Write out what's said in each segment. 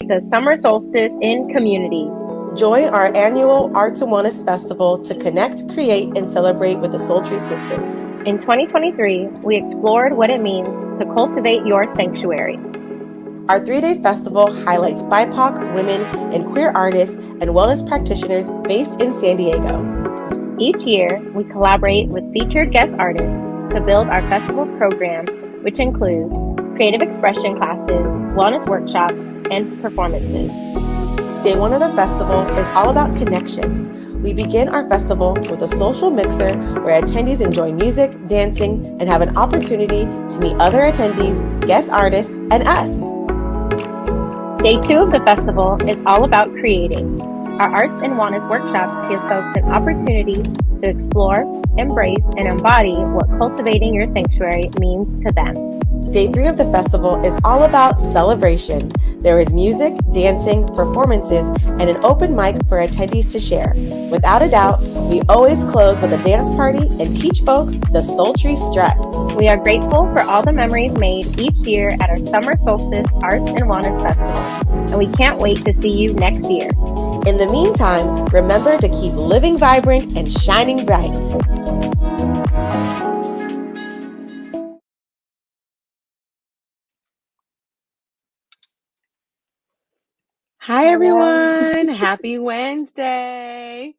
the summer solstice in community. Join our annual Arts and Wellness Festival to connect, create, and celebrate with the Soultry sisters. In 2023, we explored what it means to cultivate your sanctuary. Our 3-day festival highlights BIPOC, women, and queer artists and wellness practitioners based in San Diego. Each year, we collaborate with featured guest artists to build our festival program, which includes creative expression classes, wellness workshops, and performances. Day 1 of the festival is all about connection. We begin our festival with a social mixer where attendees enjoy music, dancing, and have an opportunity to meet other attendees, guest artists, and us. Day 2 of the festival is all about creating. Our arts and wellness workshops give folks an opportunity to explore, embrace, and embody what cultivating your sanctuary means to them. Day 3 of the festival is all about celebration. There is music, dancing, performances, and an open mic for attendees to share. Without a doubt, we always close with a dance party and teach folks the Soultry strut. We are grateful for all the memories made each year at our Summer Solstice Arts and Wellness Festival, and we can't wait to see you next year. In the meantime, remember to keep living vibrant and shining bright. Hi, everyone. Happy Wednesday.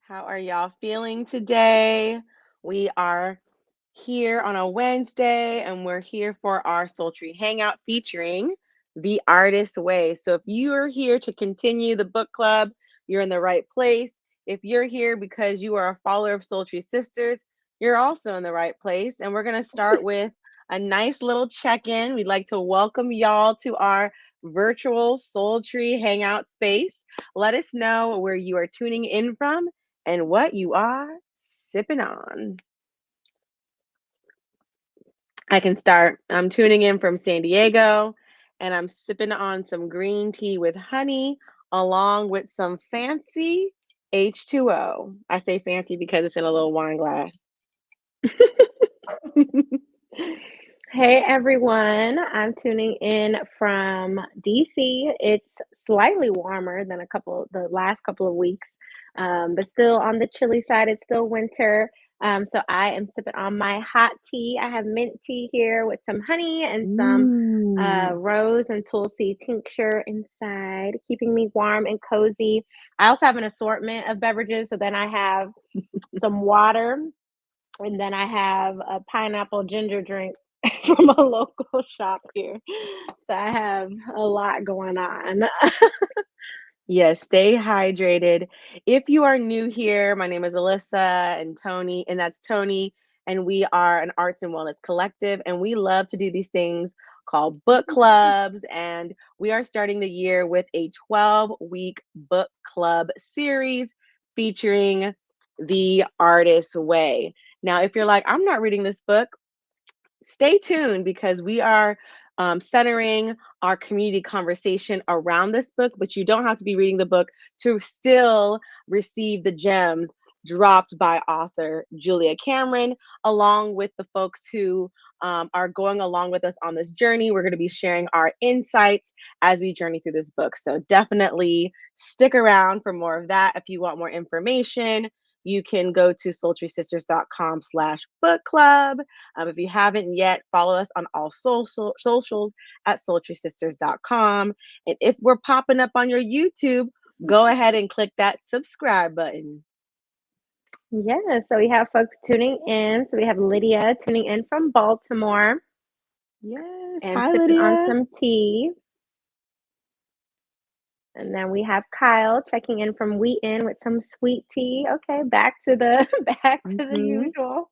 How are y'all feeling today? We are here on a Wednesday and we're here for our Sultry Hangout featuring The Artist Way. So if you're here to continue the book club, you're in the right place. If you're here because you are a follower of Sultry Sisters, you're also in the right place. And we're going to start with a nice little check-in. We'd like to welcome y'all to our virtual Sultry Hangout space. Let us know where you are tuning in from and what you are sipping on. I can start. I'm tuning in from San Diego and I'm sipping on some green tea with honey along with some fancy H2O. I say fancy because it's in a little wine glass. Hey everyone, I'm tuning in from DC. It's slightly warmer than the last couple of weeks, but still on the chilly side. It's still winter. So I am sipping on my hot tea. I have mint tea here with some honey and some rose and tulsi tincture inside, keeping me warm and cozy. I also have an assortment of beverages. So then I have some water, and then I have a pineapple ginger drink from a local shop here. So I have a lot going on. Yes, stay hydrated. If you are new here, my name is Alyssa and Tony, and that's Tony, and we are an arts and wellness collective, and we love to do these things called book clubs, and we are starting the year with a 12-week book club series featuring The Artist Way. Now, if you're like, I'm not reading this book, stay tuned because we are centering our community conversation around this book, but you don't have to be reading the book to still receive the gems dropped by author Julia Cameron, along with the folks who are going along with us on this journey. We're going to be sharing our insights as we journey through this book. So definitely stick around for more of that. If you want more information, you can go to sultrysisters.com/book club. If you haven't yet, follow us on all socials at sultrysisters.com. And if we're popping up on your YouTube, go ahead and click that subscribe button. Yeah, so we have folks tuning in. So we have Lydia tuning in from Baltimore Yes. and Hi, sipping on Lydia. some tea. And then we have Kyle checking in from Wheaton with some sweet tea. Okay, back to the usual.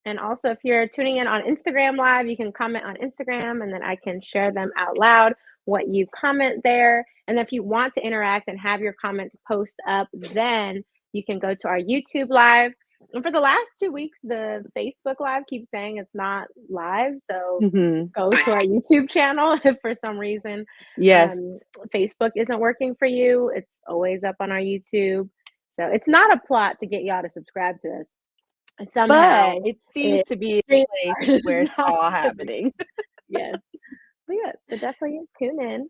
And also, if you're tuning in on Instagram Live, you can comment on Instagram and then I can share them out loud, what you comment there. And if you want to interact and have your comments post up, then you can go to our YouTube Live. And for the last 2 weeks, the Facebook Live keeps saying it's not live. So go to our YouTube channel if for some reason Yes. Facebook isn't working for you. It's always up on our YouTube. So it's not a plot to get y'all to subscribe to us. Somehow But it seems to be a place where it's all happening. Yes. But yes, so definitely tune in.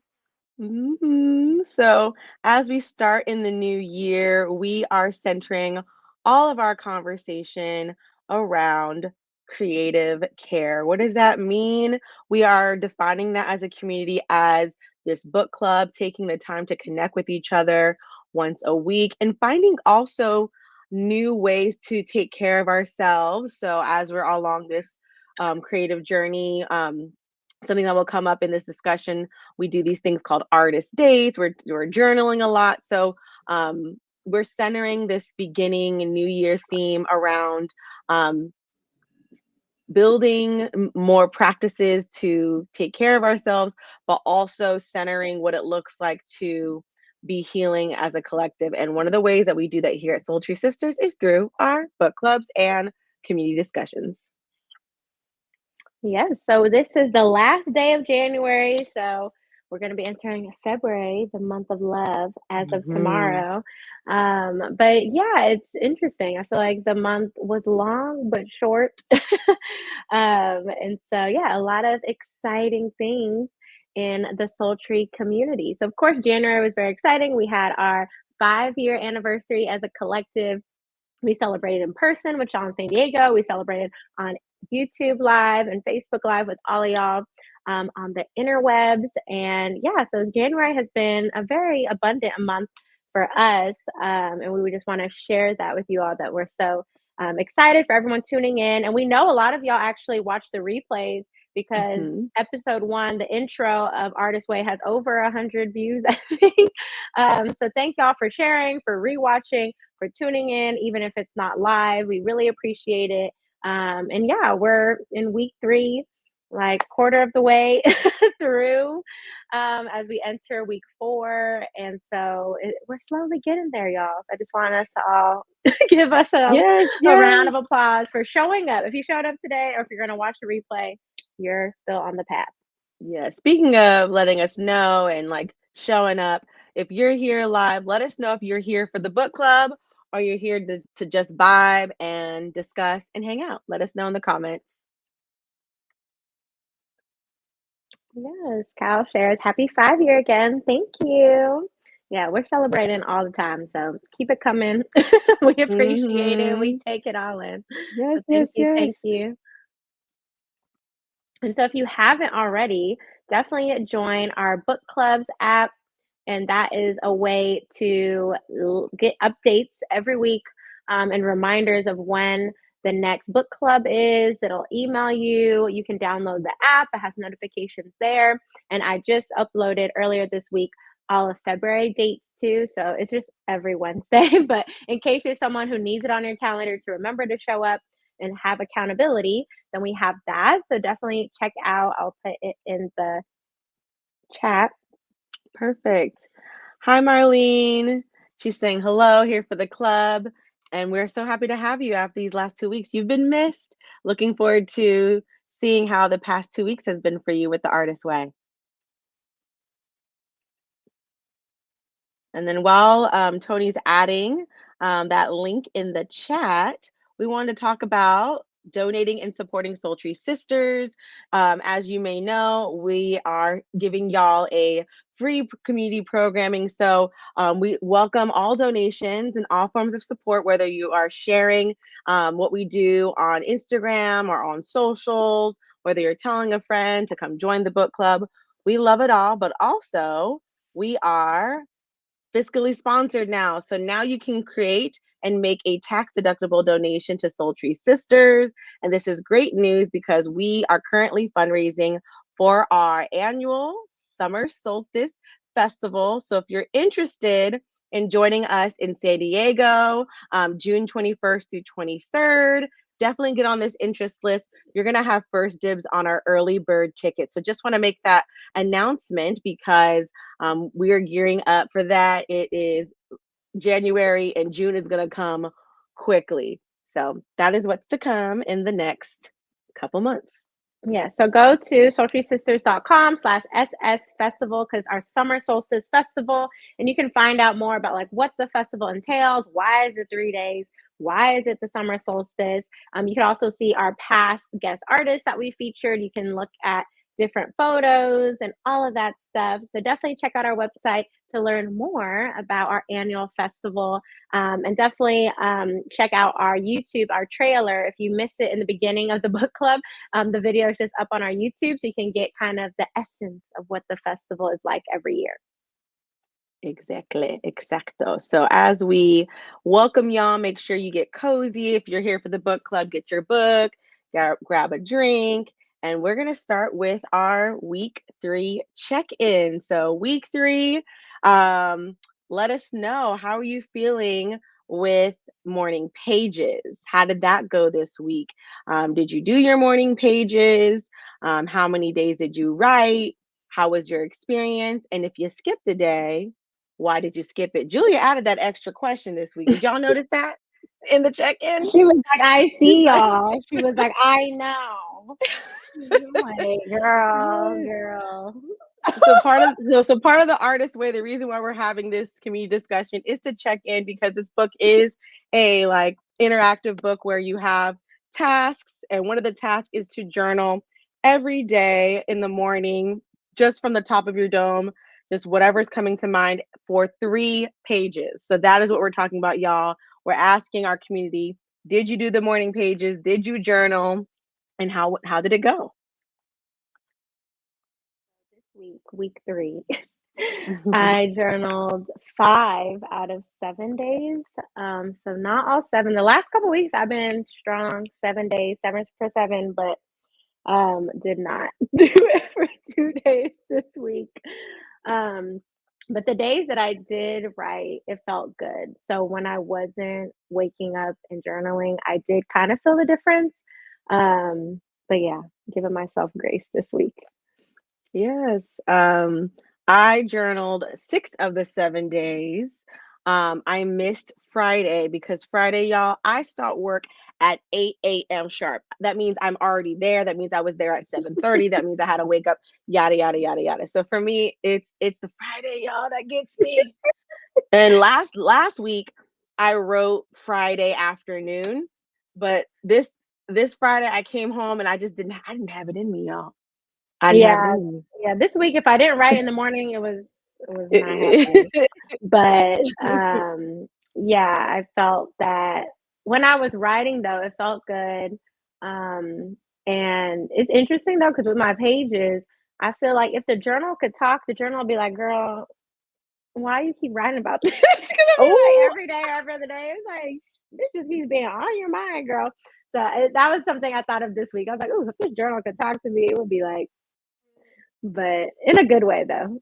So, as we start in the new year, we are centering all of our conversation around creative care. What does that mean? We are defining that as a community as this book club, taking the time to connect with each other once a week and finding also new ways to take care of ourselves. So, as we're all along this creative journey, something that will come up in this discussion, we do these things called artist dates. We're journaling a lot. So we're centering this beginning and new year theme around um, building more practices to take care of ourselves, but also centering what it looks like to be healing as a collective. And one of the ways that we do that here at Soultry Sisters is through our book clubs and community discussions. Yes, so this is the last day of January, so we're going to be entering February, the month of love, as of Mhm. tomorrow. But yeah, it's interesting. I feel like the month was long but short. And so, yeah, a lot of exciting things in the Soultree community. So, of course, January was very exciting. We had our 5-year anniversary as a collective. We celebrated in person with y'all in San Diego. We celebrated on YouTube Live and Facebook Live with all of y'all on the interwebs. And yeah, so January has been a very abundant month for us. And we would just want to share that with you all that we're so excited for everyone tuning in. And we know a lot of y'all actually watch the replays because Mhm. episode one, the intro of Artist Way, has over 100 views, I think. So thank y'all for sharing, for rewatching, for tuning in, even if it's not live. We really appreciate it. And yeah, we're in week three, like quarter of the way through as we enter week four. And so we're slowly getting there, y'all. So I just want us to all give us Yes, a round yes. of applause for showing up. If you showed up today or if you're going to watch the replay, you're still on the path. Yeah, speaking of letting us know and like showing up, if you're here live, let us know if you're here for the book club or you're here to just vibe and discuss and hang out. Let us know in the comments. Yes, Kyle shares happy 5 year again. Thank you. Yeah, we're celebrating all the time, so keep it coming. We appreciate it. We Hmm. take it all in. Yes, So thank yes, you, thank yes. you. And so if you haven't already, definitely join our book clubs app. And that is a way to get updates every week and reminders of when the next book club is. It'll email you. You can download the app, it has notifications there. And I just uploaded earlier this week all of February dates too. So it's just every Wednesday. But in case you're someone who needs it on your calendar to remember to show up and have accountability, then we have that. So definitely check out. I'll put it in the chat. Perfect. Hi, Marlene. She's saying hello here for the club. And we're so happy to have you after these last 2 weeks. You've been missed. Looking forward to seeing how the past 2 weeks has been for you with the Artist Way. And then while Tony's adding that link in the chat, we wanted to talk about donating and supporting Sultry Sisters. As you may know, we are giving y'all a free community programming. So we welcome all donations and all forms of support, whether you are sharing what we do on Instagram or on socials, whether you're telling a friend to come join the book club. We love it all, but also we are fiscally sponsored now. So now you can create and make a tax deductible donation to Soultry Sisters. And this is great news because we are currently fundraising for our annual summer solstice festival. So if you're interested in joining us in San Diego, June 21st through 23rd, definitely get on this interest list. You're going to have first dibs on our early bird tickets. So just want to make that announcement because we are gearing up for that. It is January and June is going to come quickly. So that is what's to come in the next couple months. Yeah, so go to sultrysisters.com/SS festival because our summer solstice festival, and you can find out more about like what the festival entails. Why is it 3 days? Why is it the summer solstice? You can also see our past guest artists that we featured. You can look at different photos and all of that stuff. So definitely check out our website to learn more about our annual festival. And definitely check out our YouTube, our trailer. If you missed it in the beginning of the book club, the video is just up on our YouTube, so you can get kind of the essence of what the festival is like every year. Exactly, exacto. So as we welcome y'all, make sure you get cozy. If you're here for the book club, get your book, grab a drink, and we're gonna start with our week 3 check-in. So week 3, um, let us know, how are you feeling with morning pages? How did that go this week? Did you do your morning pages? How many days did you write? How was your experience? And if you skipped a day, why did you skip it? Julia added that extra question this week. Did y'all notice that in the check-in? She was like, I She's see like, y'all. She was like, I know. I'm like, girl, yes. girl. So part of the artist way, the reason why we're having this community discussion is to check in, because this book is a like interactive book where you have tasks, and one of the tasks is to journal every day in the morning, just from the top of your dome, just whatever's coming to mind for 3 pages. So that is what we're talking about, y'all. We're asking our community, did you do the morning pages? Did you journal? And how did it go? This week 3, I journaled 5 out of 7 days. So not all 7. The last couple weeks I've been strong, 7 days, 7 for 7, but did not do it for 2 days this week. Um, but the days that I did write, it felt good. So when I wasn't waking up and journaling, I did kind of feel the difference. But yeah, giving myself grace this week. Yes. I journaled 6 of the 7 days. I missed Friday because Friday, y'all, I start work at 8 a.m. sharp. That means I'm already there. That means I was there at 7:30. That means I had to wake up, yada yada yada yada. So for me, it's the Friday, y'all, that gets me. And last week, I wrote Friday afternoon, but this Friday I came home and I didn't have it in me, y'all. I didn't have it Yeah, in me. yeah. This week, if I didn't write in the morning, it was not happening. But yeah, I felt that when I was writing, though, it felt good. Um, and it's interesting though, because with my pages, I feel like if the journal could talk, the journal would be like, "Girl, why you keep writing about this?" Because I mean, like Oh, every day, every other day, it's like this just keeps being on your mind, girl. So that was something I thought of this week. I was like, "Oh, if this journal could talk to me, it would be like," but in a good way, though.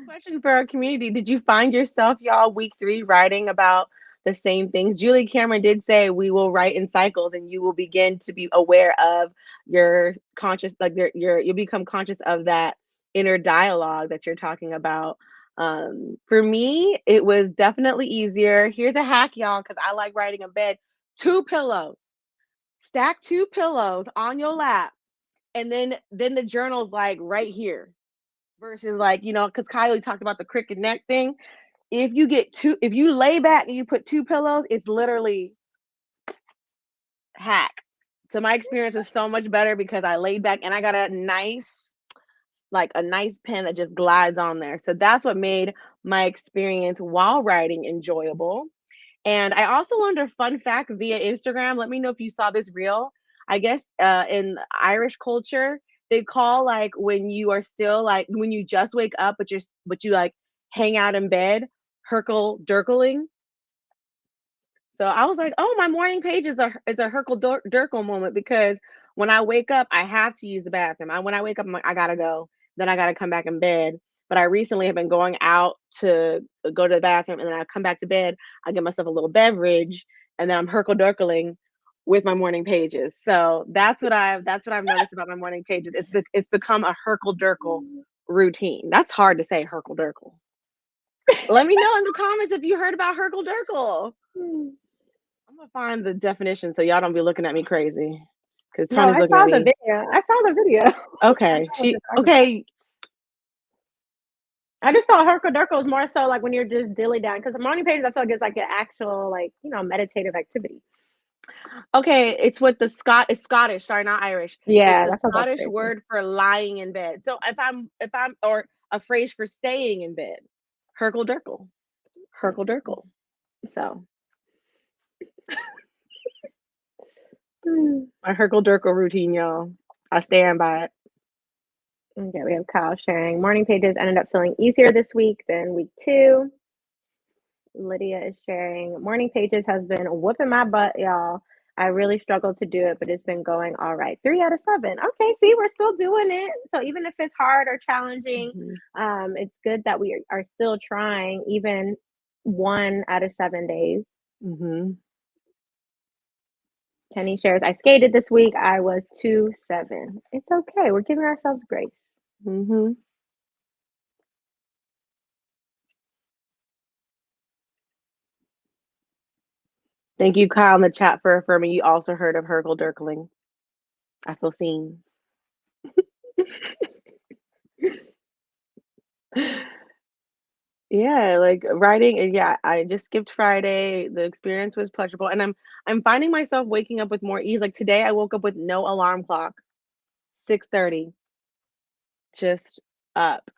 question for our community. Did you find yourself, y'all, week 3 writing about the same things? Julie Cameron did say we will write in cycles, and you will begin to be aware of your conscious, like you'll become conscious of that inner dialogue that you're talking about. For me, it was definitely easier. Here's a hack, y'all, because I like writing in bed. 2 pillows. Stack 2 pillows on your lap, and then the journal's like right here, versus like, because Kylie talked about the cricket neck thing. If you lay back and you put 2 pillows, it's literally hack. So my experience was so much better because I laid back and I got a nice pen that just glides on there. So that's what made my experience while writing enjoyable. And I also learned a fun fact via Instagram. Let me know if you saw this reel. I guess in Irish culture, they call like when you are still like when you just wake up, but you like hang out in bed, herkle dirkling. So I was like, oh, my morning page is a herkle dirkle moment, because when I wake up, I have to use the bathroom. When I wake up, I'm like, I gotta go. Then I gotta come back in bed. But I recently have been going out to go to the bathroom, and then I come back to bed. I get myself a little beverage, and then I'm herkle dirkling with my morning pages. So that's what I've noticed about my morning pages. It's become a herkle dirkle routine. That's hard to say, herkle dirkle. Let me know in the comments if you heard about herkle dirkle. I'm gonna find the definition so y'all don't be looking at me crazy. Because No, Tony's I looking at saw the me. video. I saw the video. I Okay, know what you're talking about. okay. I just thought Herkle Durkle is more so like when you're just dilly down because the morning pages I feel like it's like an actual like meditative activity. Okay, it's what the it's Scottish, sorry, not Irish. It's Yeah, a that's what I was Scottish thinking. word for lying in bed. So if I'm or a phrase for staying in bed, herkle durkle, herkle durkle. So Mm. my herkle durkle routine, y'all. I stand by it. Okay, we have Kyle sharing. Morning pages ended up feeling easier this week than week 2. Lydia is sharing. Morning pages has been whooping my butt, y'all. I really struggled to do it, but it's been going all right. 3 out of 7. Okay, see, we're still doing it. So even if it's hard or challenging, Mhm. it's good that we are still trying, even 1 out of 7 days. Mhm. Kenny shares, I skated this week. I was 2-7. It's okay. We're giving ourselves grace. Mhm. Thank you, Kyle, in the chat for affirming you also heard of herkle durkling. I feel seen. Yeah, like writing, and yeah, I just skipped Friday. The experience was pleasurable, and I'm finding myself waking up with more ease. Like today, I woke up with no alarm clock, 6:30, just up,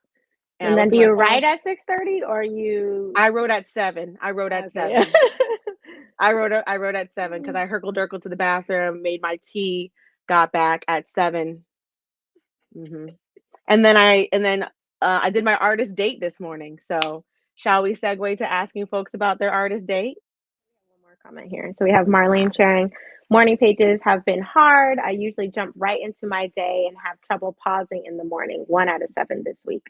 and I And then looked do at my you phone. write at 6:30 or you I wrote at 7. I wrote at okay, yeah. 7. I wrote at 7 because I herkled durkled to the bathroom, made my tea, got back at 7. Hmm. And then I did my artist date this morning. So shall we segue to asking folks about their artist date? One more comment here. So we have Marlene sharing, morning pages have been hard. I usually jump right into my day and have trouble pausing in the morning. 1 out of 7 this week.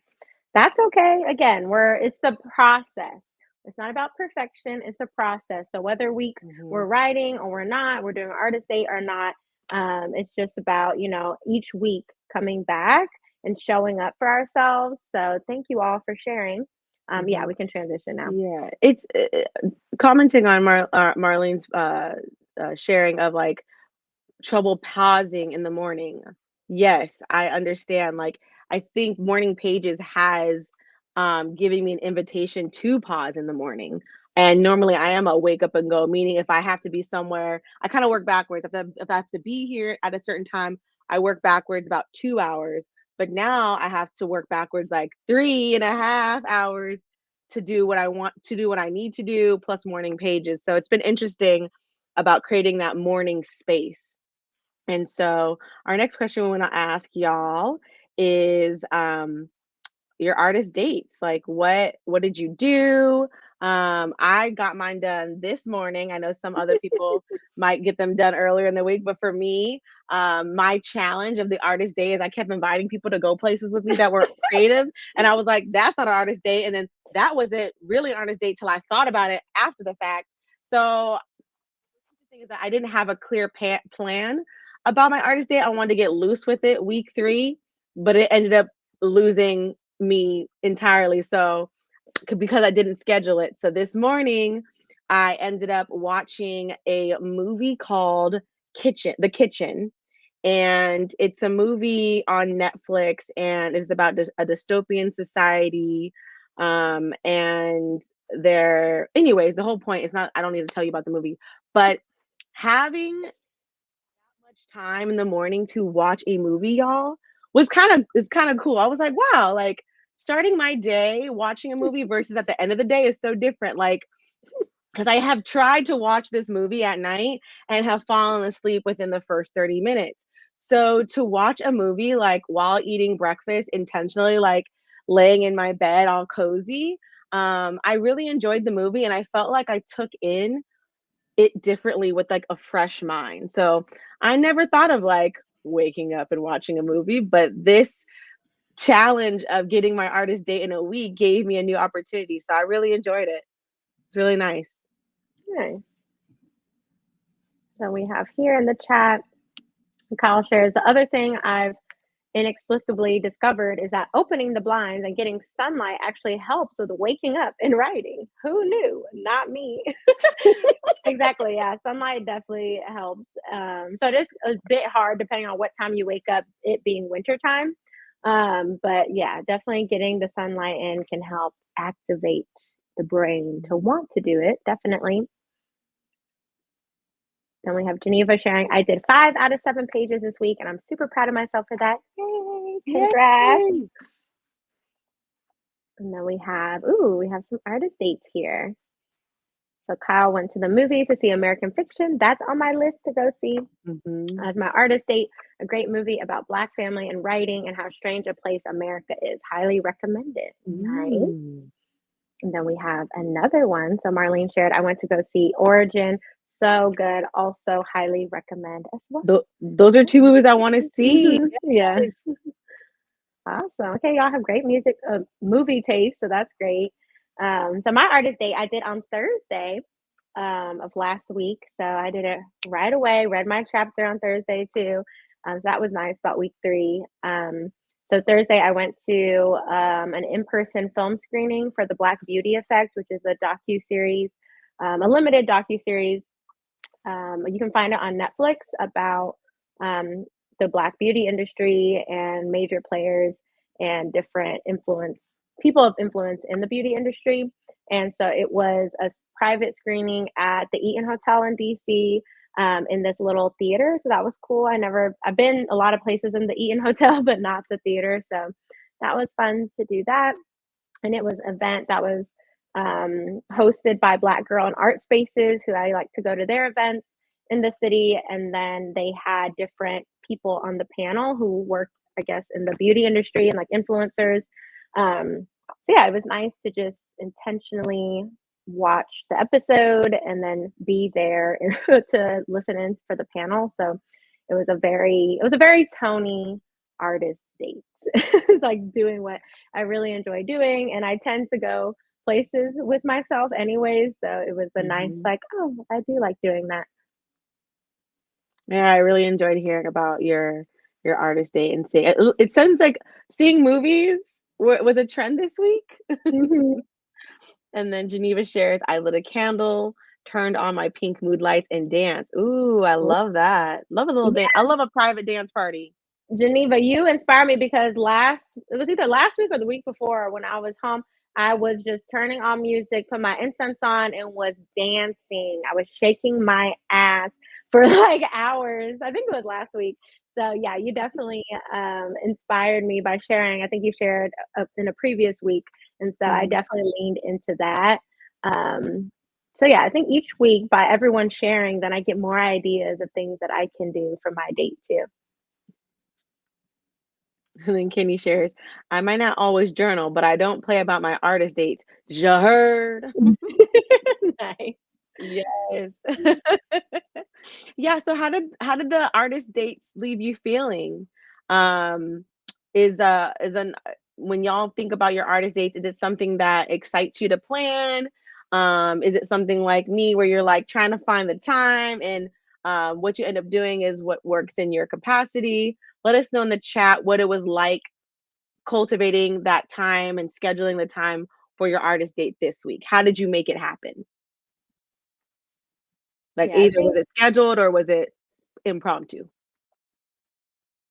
That's okay. Again, it's the process. It's not about perfection, it's a process. So whether weeks we're Hmm. writing or we're not, we're doing artist date or not, it's just about, each week coming back and showing up for ourselves. So thank you all for sharing. Yeah, Hmm. we can transition now. Yeah, it's commenting on Marlene's sharing of like trouble pausing in the morning. Yes, I understand. Like, I think Morning Pages has giving me an invitation to pause in the morning. And normally I am a wake up and go, meaning if I have to be somewhere, I kind of work backwards. If I have to be here at a certain time, I work backwards about 2 hours. But now I have to work backwards like 3.5 hours to do what I want to do, what I need to do, plus Morning Pages. So it's been interesting about creating that morning space. And so our next question we want to ask y'all is your artist dates. Like what did you do? I got mine done this morning. I know some other people might get them done earlier in the week, but for me, my challenge of the artist day is I kept inviting people to go places with me that were creative. And I was like, that's not an artist date. And then that wasn't really an artist date till I thought about it after the fact. So thing is that I didn't have a clear plan about my artist day. I wanted to get loose with it week 3, but it ended up losing me entirely. So because I didn't schedule it. So this morning, I ended up watching a movie called The Kitchen. And it's a movie on Netflix, and it's about a dystopian society. And anyways, the whole point is not, I don't need to tell you about the movie, but having that much time in the morning to watch a movie, y'all, is kind of cool. I was like, wow, like starting my day watching a movie versus at the end of the day is so different. Like, because I have tried to watch this movie at night and have fallen asleep within the first 30 minutes. So to watch a movie like while eating breakfast intentionally, like laying in my bed all cozy, I really enjoyed the movie and I felt like I took in it differently with like a fresh mind. So I never thought of like waking up and watching a movie, but this challenge of getting my artist date in a week gave me a new opportunity. So I really enjoyed it. It's really nice. Nice. So we have here in the chat, Kyle shares, the other thing I've inexplicably discovered is that opening the blinds and getting sunlight actually helps with waking up and writing. Who knew? Not me. Exactly. Yeah. Sunlight definitely helps. So it is a bit hard depending on what time you wake up, it being winter time. But yeah, definitely getting the sunlight in can help activate the brain to want to do it. Definitely. Then we have Geneva sharing. I did 5 out of 7 pages this week, and I'm super proud of myself for that. Yay! Congrats. Yay! And then we have some artist dates here. So Kyle went to the movies to see American Fiction. That's on my list to go see. Mhm. As my artist date, a great movie about Black family and writing and how strange a place America is. Highly recommended. Nice. Mm. And then we have another one. So Marlene shared, I went to go see Origin. So good. Also highly recommend as well. Those are 2 movies I wanna see. Yeah. Yes. Awesome. Okay, y'all have great movie taste, so that's great. So my artist date I did on Thursday of last week. So I did it right away, read my chapter on Thursday too. So that was nice about week 3. So Thursday I went to an in-person film screening for The Black Beauty Effect, which is a docu-series, a limited docu-series. You can find it on Netflix about um, the Black beauty industry and major players and different people of influence in the beauty industry. And so it was a private screening at the Eaton Hotel in DC, in this little theater. So that was cool. I've been a lot of places in the Eaton Hotel, but not the theater. So that was fun to do that. And it was an event that was hosted by Black Girl in Art Spaces, who I like to go to their events in the city. And then they had different people on the panel who work, I guess, in the beauty industry and like influencers. So yeah, it was nice to just intentionally watch the episode and then be there to listen in for the panel. So it was a very Tony artist date. It's like doing what I really enjoy doing, and I tend to go places with myself anyways, so it was a nice Mhm. like, "Oh, I do like doing that." Yeah, I really enjoyed hearing about your artist date and seeing it sounds like seeing movies was a trend this week. Mhm. And then Geneva shares, I lit a candle, turned on my pink mood lights, and danced. Ooh, I love that. Love a little dance. I love a private dance party. Geneva, you inspire me because it was either last week or the week before when I was home, I was just turning on music, put my incense on, and was dancing. I was shaking my ass for like hours. I think it was last week. So yeah, you definitely inspired me by sharing. I think you shared in a previous week, and so I Mhm. definitely leaned into that. Um, so yeah, I think each week by everyone sharing, then I get more ideas of things that I can do for my date too. And then Kenny shares, I might not always journal, but I don't play about my artist dates. Ya heard? Nice. Yes. Yeah, so how did the artist dates leave you feeling? Um, is an when y'all think about your artist dates, is it something that excites you to plan? Is it something like me where you're like trying to find the time and what you end up doing is what works in your capacity? Let us know in the chat what it was like cultivating that time and scheduling the time for your artist date this week. How did you make it happen? Like Yeah, I either was think it scheduled or was it impromptu?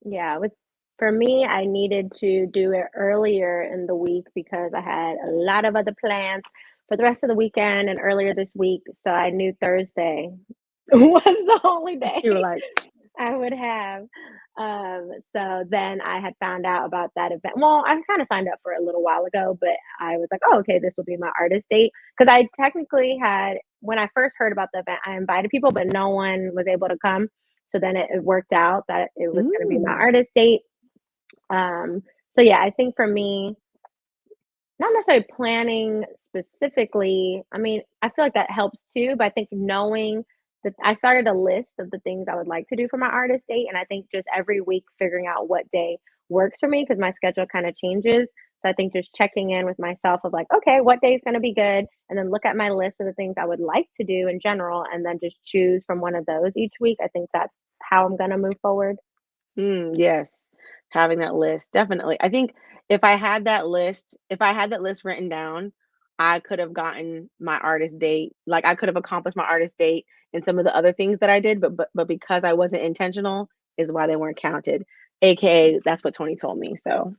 yeah, with for me, I needed to do it earlier in the week because I had a lot of other plans for the rest of the weekend and earlier this week. So I knew Thursday was the only day You were like, I would have. So then I had found out about that event. Well, I kind of signed up for it a little while ago, but I was like, oh, okay, this will be my artist date. Because I technically had, when I first heard about the event, I invited people, but no one was able to come. So then it worked out that it was going to be my mm, artist date. Um, so yeah, I think for me, not necessarily planning specifically. I mean, I feel like that helps too, but I think knowing that I started a list of the things I would like to do for my artist date, and I think just every week figuring out what day works for me because my schedule kind of changes. So I think just checking in with myself of like, okay, what day is going to be good, and then look at my list of the things I would like to do in general, and then just choose from one of those each week. I think that's how I'm going to move forward. yes. Having that list, definitely. I think if I had that list written down, I could have gotten my artist date. Like I could have accomplished my artist date and some of the other things that I did, but because I wasn't intentional is why they weren't counted. AKA that's what Tony told me. So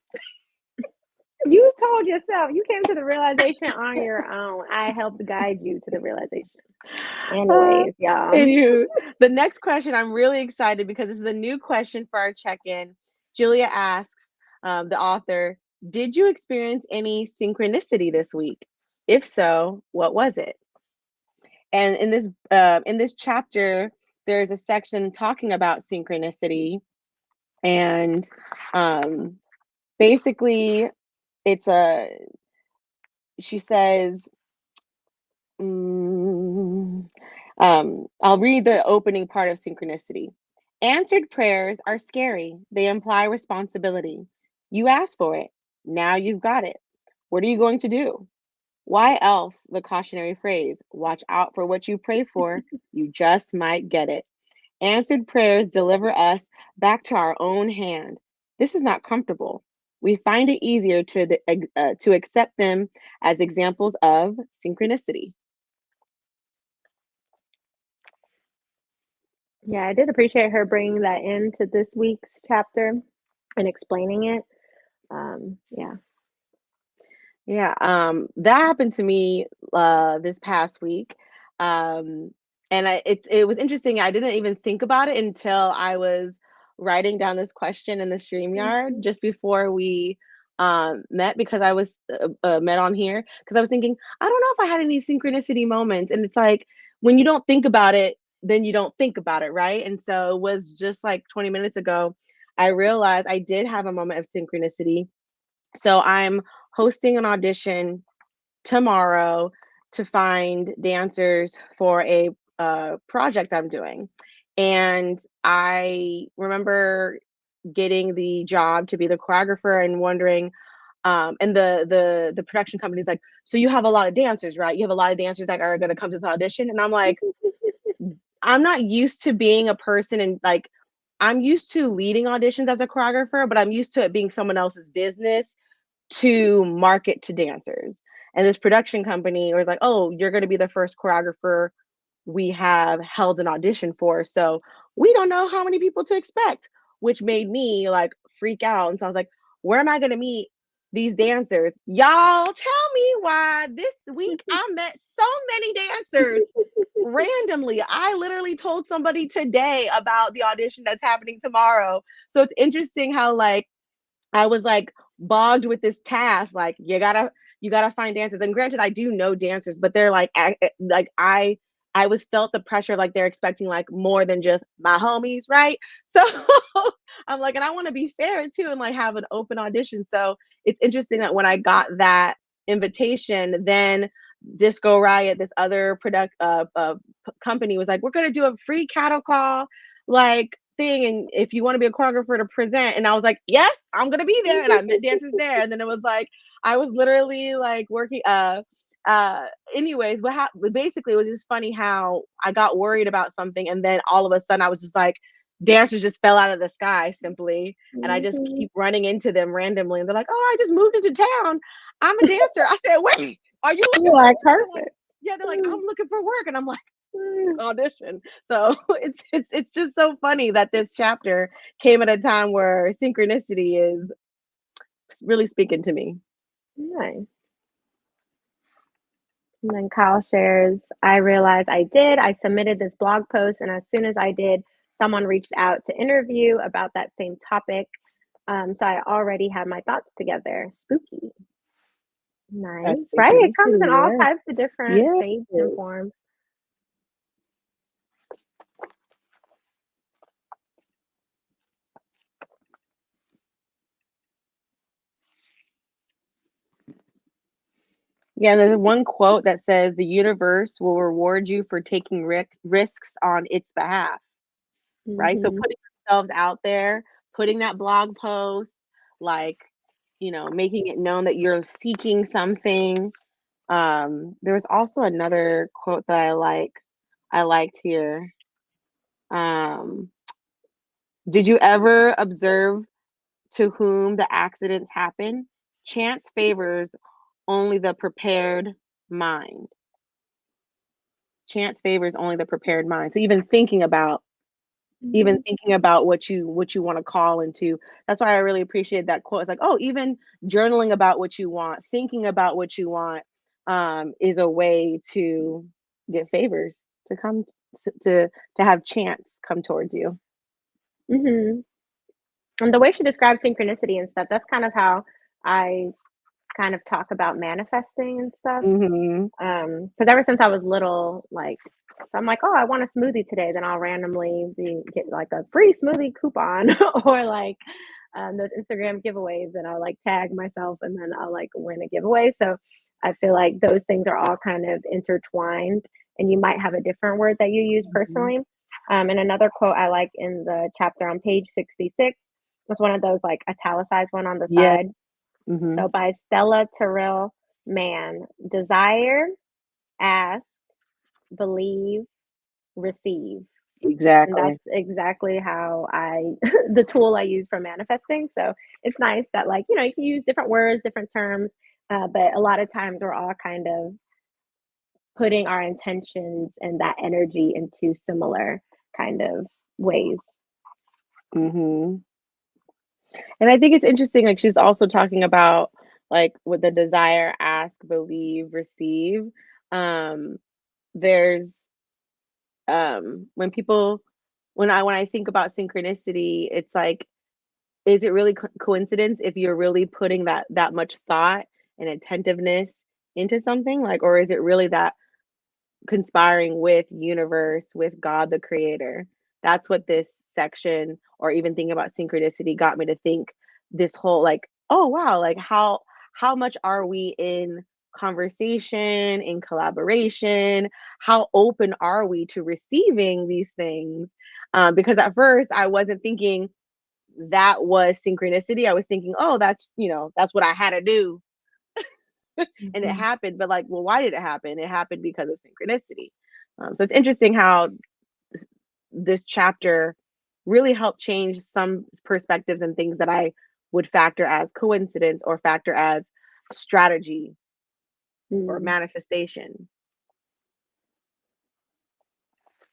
You told yourself you came to the realization on your own. I helped guide you to the realization. Uh, Anyways, y'all. Anywho, the next question, I'm really excited because this is a new question for our check-in. Julia asks, the author, did you experience any synchronicity this week? If so, what was it? And in this chapter, there's a section talking about synchronicity, and um, basically, it's a she says, mm, I'll read the opening part of synchronicity. Answered prayers are scary. They imply responsibility. You asked for it. Now you've got it. What are you going to do? Why else the cautionary phrase, watch out for what you pray for, you just might get it. Answered prayers deliver us back to our own hand. This is not comfortable. We find it easier to accept them as examples of synchronicity. Yeah, I did appreciate her bringing that into this week's chapter and explaining it. Yeah. Yeah, that happened to me this past week. Um, and it was interesting. I didn't even think about it until I was writing down this question in the StreamYard Mhm. just before we met, because I was met on here, because I was thinking, I don't know if I had any synchronicity moments. And it's like, when you don't think about it, then you don't think about it, right? And so it was just like 20 minutes ago, I realized I did have a moment of synchronicity. So I'm hosting an audition tomorrow to find dancers for a project I'm doing. And I remember getting the job to be the choreographer and wondering, and the production company's like, so you have a lot of dancers, right? You have a lot of dancers that are going to come to the audition. And I'm like, I'm not used to being a person, and like, I'm used to leading auditions as a choreographer, but I'm used to it being someone else's business to market to dancers. And this production company was like, "Oh, you're going to be the first choreographer we have held an audition for. So we don't know how many people to expect," which made me like freak out. And so I was like, "Where am I going to meet these dancers? Y'all tell me why this week I met so many dancers randomly. I literally told somebody today about the audition that's happening tomorrow." So it's interesting how like I was like bogged with this task. Like, you gotta find dancers. And granted, I do know dancers, but they're like like I was felt the pressure of like they're expecting like more than just my homies, right? So I'm like, and I want to be fair too and like have an open audition. So it's interesting that when I got that invitation, then Disco Riot, this other company, was like, we're gonna do a free cattle call like thing, and if you want to be a choreographer to present. And I was like, yes, I'm gonna be there. And I met dancers there. And then it was like I was literally like working uh anyways, basically, it was just funny how I got worried about something, and then all of a sudden I was just like, dancers just fell out of the sky simply, and I just Mhm. keep running into them randomly, and they're like, oh, I just moved into town, I'm a dancer. I said, wait, are you looking You're for like, work? They're like, perfect. yeah, they're like, Mm, I'm looking for work. And I'm like, mm. audition. So it's just so funny that this chapter came at a time where synchronicity is really speaking to me. Nice. And then Kyle shares, I realized I did. I submitted this blog post, and as soon as I did, someone reached out to interview about that same topic. So I already had my thoughts together. Spooky. That's Nice. Right? It comes in synchronicity, all yes. types of different Yes. shapes and forms. Yeah, there's one quote that says the universe will reward you for taking risks on its behalf, right? So Hmm. putting ourselves out there, putting that blog post, like, making it known that you're seeking something. There was also another quote that I liked here. Um, did you ever observe to whom the accidents happen? Chance favors only the prepared mind. Chance favors only the prepared mind. So even Hmm. thinking about what you want to call into. That's why I really appreciate that quote. It's like, oh, even journaling about what you want, thinking about what you want, is a way to get favors to come to have chance come towards you. Mhm. And the way she describes synchronicity and stuff, that's kind of how I kind of talk about manifesting and stuff. Mhm. Because ever since I was little, like, so I'm like, oh, I want a smoothie today. Then I'll randomly get like a free smoothie coupon or like those Instagram giveaways, and I'll like tag myself and then I'll like win a giveaway. So I feel like those things are all kind of intertwined, and you might have a different word that you use Mhm. personally. And another quote I like in the chapter on page 66 was one of those like italicized one on the Yeah. side. Mhm. So by Stella Terrell Mann, desire, ask, believe, receive. And Exactly. that's exactly how I the tool I use for manifesting. So it's nice that like, you can use different words, different terms, but a lot of times we're all kind of putting our intentions and that energy into similar kind of ways. Mhm. And I think it's interesting, like, she's also talking about, like, with the desire, ask, believe, receive. Um, there's, when people when I think about synchronicity, it's like, is it really coincidence if you're really putting that much thought and attentiveness into something? Like, or is it really that conspiring with universe, with God the creator? That's what this section, or even thinking about synchronicity, got me to think. This whole, like, oh wow, like how much are we in conversation, in collaboration? How open are we to receiving these things? Because at first I wasn't thinking that was synchronicity. I was thinking, oh, that's what I had to do, and it Mhm. happened. But like, well, why did it happen? It happened because of synchronicity. So it's interesting how this chapter really helped change some perspectives and things that I would factor as coincidence or factor as strategy or Mm. manifestation.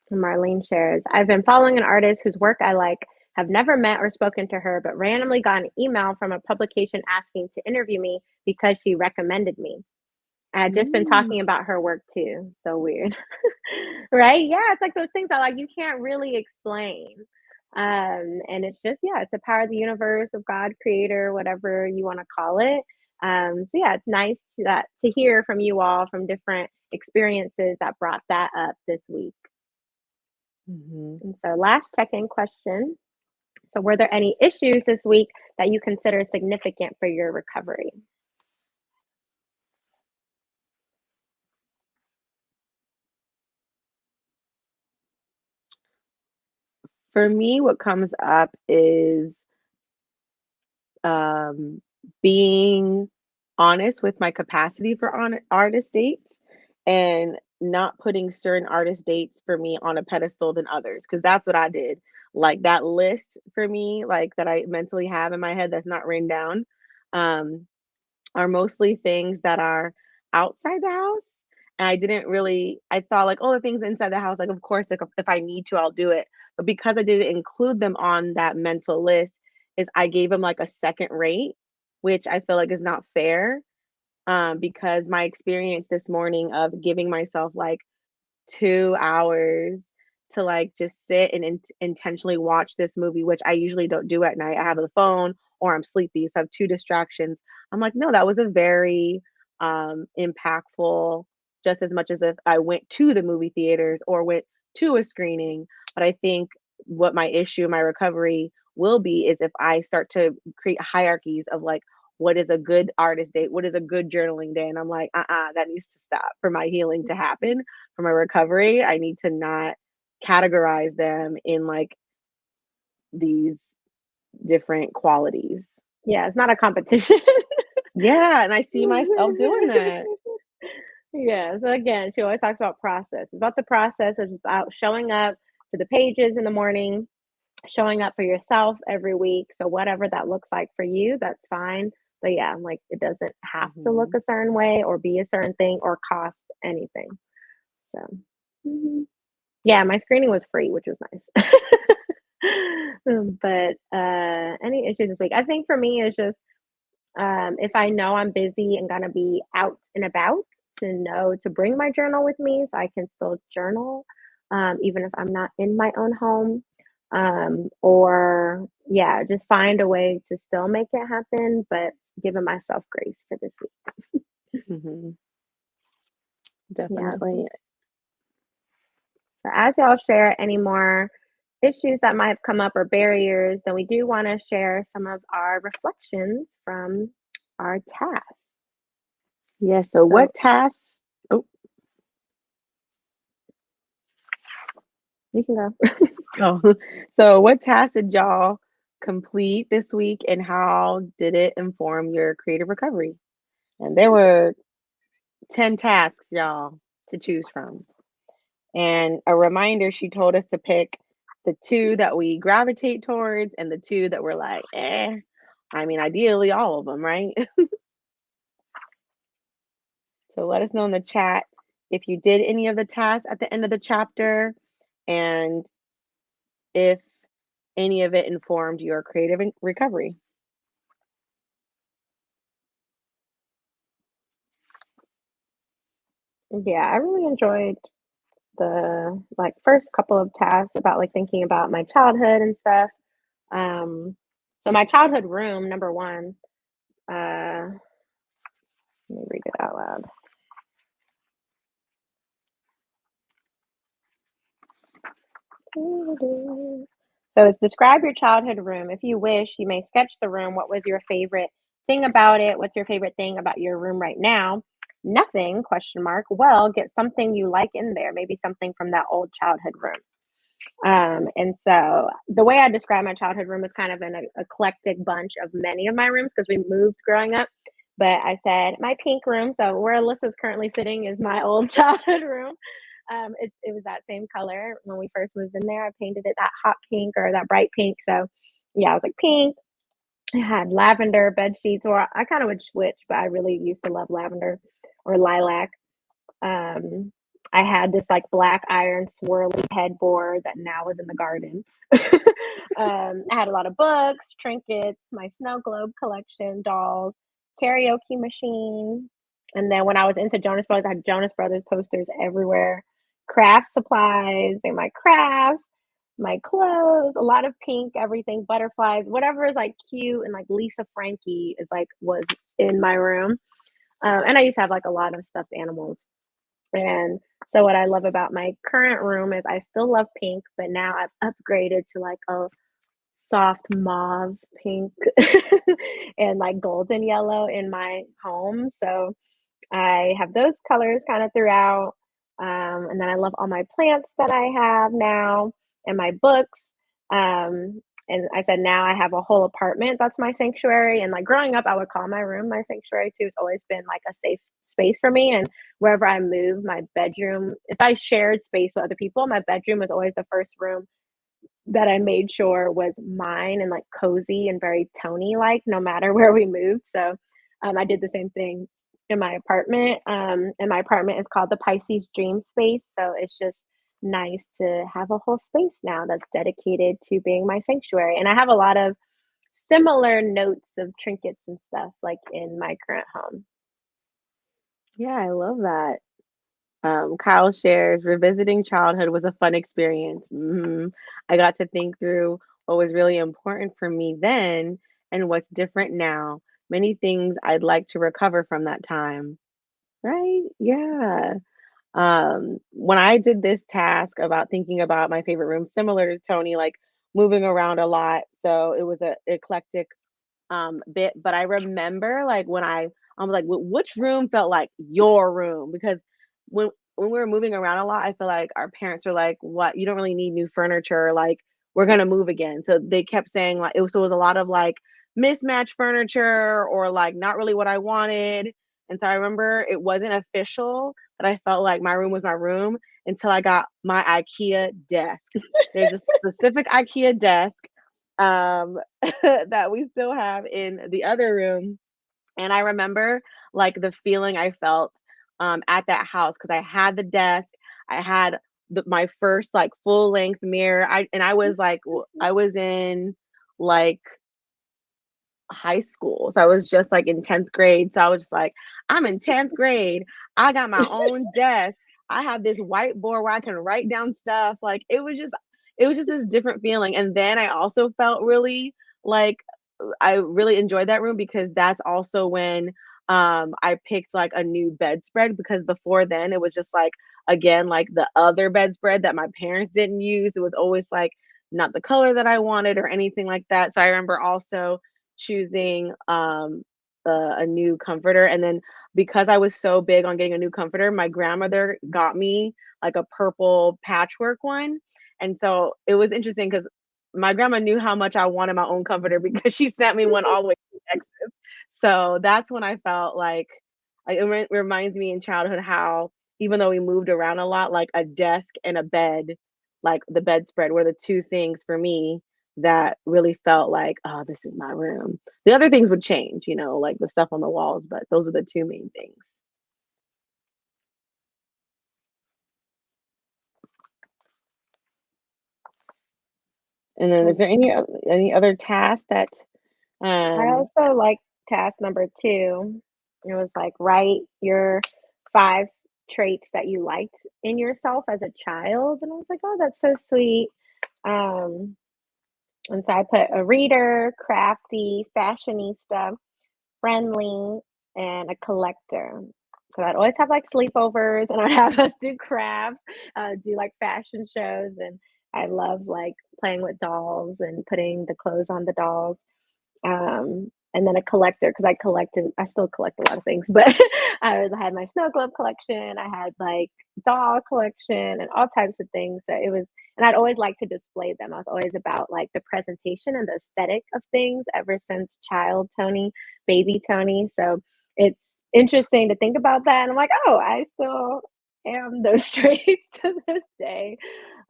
And Marlene shares, I've been following an artist whose work I like, have never met or spoken to her, but randomly got an email from a publication asking to interview me because she recommended me. I had just been Mm. talking about her work too. So weird. Right? Yeah, it's like those things that like you can't really explain. And it's just, yeah, it's a power of the universe, of God, creator, whatever you want to call it. So yeah, it's nice to hear from you all from different experiences that brought that up this week. Hmm. And so last check-in question. So were there any issues this week that you consider significant for your recovery? For me, what comes up is um, being honest with my capacity for artist dates, and not putting certain artist dates for me on a pedestal than others, because that's what I did. Like that list for me, like that I mentally have in my head that's not written down, um, are mostly things that are outside the house. And I didn't really, I thought like, oh, the things inside the house, like, of course, like if I need to, I'll do it. But because I didn't include them on that mental list, is I gave them like a second rate, which I feel like is not fair. Because my experience this morning of giving myself like 2 hours to like just sit and intentionally watch this movie, which I usually don't do at night. I have the phone or I'm sleepy, so I have two distractions. I'm like, no, that was a very impactful, just as much as if I went to the movie theaters or went to a screening. But I think what my issue, my recovery will be is if I start to create hierarchies of like, what is a good artist date? What is a good journaling day? And I'm like, that needs to stop for my healing to happen, for my recovery. I need to not categorize them in like these different qualities. Yeah, it's not a competition. Yeah, and I see myself doing that. Yeah, so again, she always talks about process. It's about the process. It's about showing up to the pages in the morning, showing up for yourself every week. So whatever that looks like for you, that's fine. But yeah, I'm like it doesn't have to look Mhm. a certain way or be a certain thing or cost anything. So mhm. Yeah, my screening was free, which was nice. But any issues this week? I think for me it's just if I know I'm busy and gonna be out and about, to know to bring my journal with me so I can still journal, even if I'm not in my own home. Or yeah, just find a way to still make it happen, but giving myself grace for this week. Mhm. Yeah. Definitely. So as y'all share any more issues that might have come up or barriers, then we do want to share some of our reflections from our task. Yes. So So what tasks? Oh, you can go. oh. So what tasks did y'all complete this week, and how did it inform your creative recovery? And there were 10 tasks, y'all, to choose from. And a reminder, she told us to pick the two that we gravitate towards and the two that we're like, eh. I mean, ideally, all of them, right? So let us know in the chat if you did any of the tasks at the end of the chapter and if any of it informed your creative recovery. Yeah, I really enjoyed the like first couple of tasks about like thinking about my childhood and stuff. Um, so my childhood room, number one, let me read it out loud. So it's describe your childhood room. If you wish, you may sketch the room. What was your favorite thing about it? What's your favorite thing about your room right now? Nothing, question mark. Well, get something you like in there, maybe something from that old childhood room. And so the way I describe my childhood room is kind of an eclectic bunch of many of my rooms because we moved growing up. But I said my pink room. So where Alyssa's currently sitting is my old childhood room. It was that same color when we first moved in there. I painted it that hot pink or that bright pink. So yeah, I was like pink. I had lavender bed sheets, or I kind of would switch, but I really used to love lavender or lilac. Um, I had this like black iron swirly headboard that now is in the garden. I had a lot of books, trinkets, my snow globe collection, dolls, karaoke machine. And then when I was into Jonas Brothers, I had Jonas Brothers posters everywhere, craft supplies and my crafts, my clothes, a lot of pink, everything, butterflies, whatever is like cute and like Lisa Frankie is like was in my room. And I used to have like a lot of stuffed animals. And so what I love about my current room is I still love pink, but now I've upgraded to like a soft mauve pink and like golden yellow in my home. So I have those colors kind of throughout. And then I love all my plants that I have now and my books. And I said, now I have a whole apartment that's my sanctuary. And like growing up, I would call my room my sanctuary too. It's always been like a safe space for me. And wherever I move, my bedroom, if I shared space with other people, my bedroom was always the first room that I made sure was mine and like cozy and very Tony like no matter where we moved. So I did the same thing in my apartment. And my apartment is called the Pisces Dream Space. So it's just nice to have a whole space now that's dedicated to being my sanctuary. And I have a lot of similar notes of trinkets and stuff like in my current home. Yeah, I love that. Kyle shares, revisiting childhood was a fun experience. I got to think through what was really important for me then and what's different now. Many things I'd like to recover from that time. Right? Yeah. When I did this task about thinking about my favorite room, similar to Tony, like moving around a lot. So it was a eclectic bit, but I remember like when I was like, which room felt like your room? Because when when we were moving around a lot, I feel like our parents were like, "What? You don't really need new furniture. Like, we're gonna move again." So they kept saying like it was a lot of like mismatched furniture or like not really what I wanted. And so I remember it wasn't official that I felt like my room was my room until I got my IKEA desk. There's a specific IKEA desk um that we still have in the other room. And I remember like the feeling I felt at that house because I had the desk, I had my first like full length mirror. I was like I was in like high school. So I was just like in 10th grade. So I was just like, I'm in 10th grade. I got my own desk. I have this whiteboard where I can write down stuff. Like it was just this different feeling. And then I also felt really like I really enjoyed that room because that's also when I picked like a new bedspread because before then it was just like again like the other bedspread that my parents didn't use. It was always like not the color that I wanted or anything like that. So I remember also choosing a new comforter, and then because I was so big on getting a new comforter, my grandmother got me like a purple patchwork one. And so it was interesting because my grandma knew how much I wanted my own comforter because she sent me one all the way to Texas. So that's when I felt like reminds me in childhood how even though we moved around a lot, like a desk and a bed, like the bedspread were the two things for me that really felt like, oh, this is my room. The other things would change, you know, like the stuff on the walls, but those are the two main things. And then is there any other task that I um also like task number 2. It was like write your 5 traits that you liked in yourself as a child, and I was like, "Oh, that's so sweet." Um, and so I put a reader, crafty, fashionista, friendly, and a collector. Because I'd always have like sleepovers, and I'd have us do crafts, do like fashion shows, and I love like playing with dolls and putting the clothes on the dolls. And then a collector because I still collect a lot of things, but had my snow globe collection, I had like doll collection and all types of things. So it was, and I'd always like to display them. I was always about like the presentation and the aesthetic of things ever since child Tony, baby Tony. So it's interesting to think about that. And I'm like, oh, I still am those traits to this day.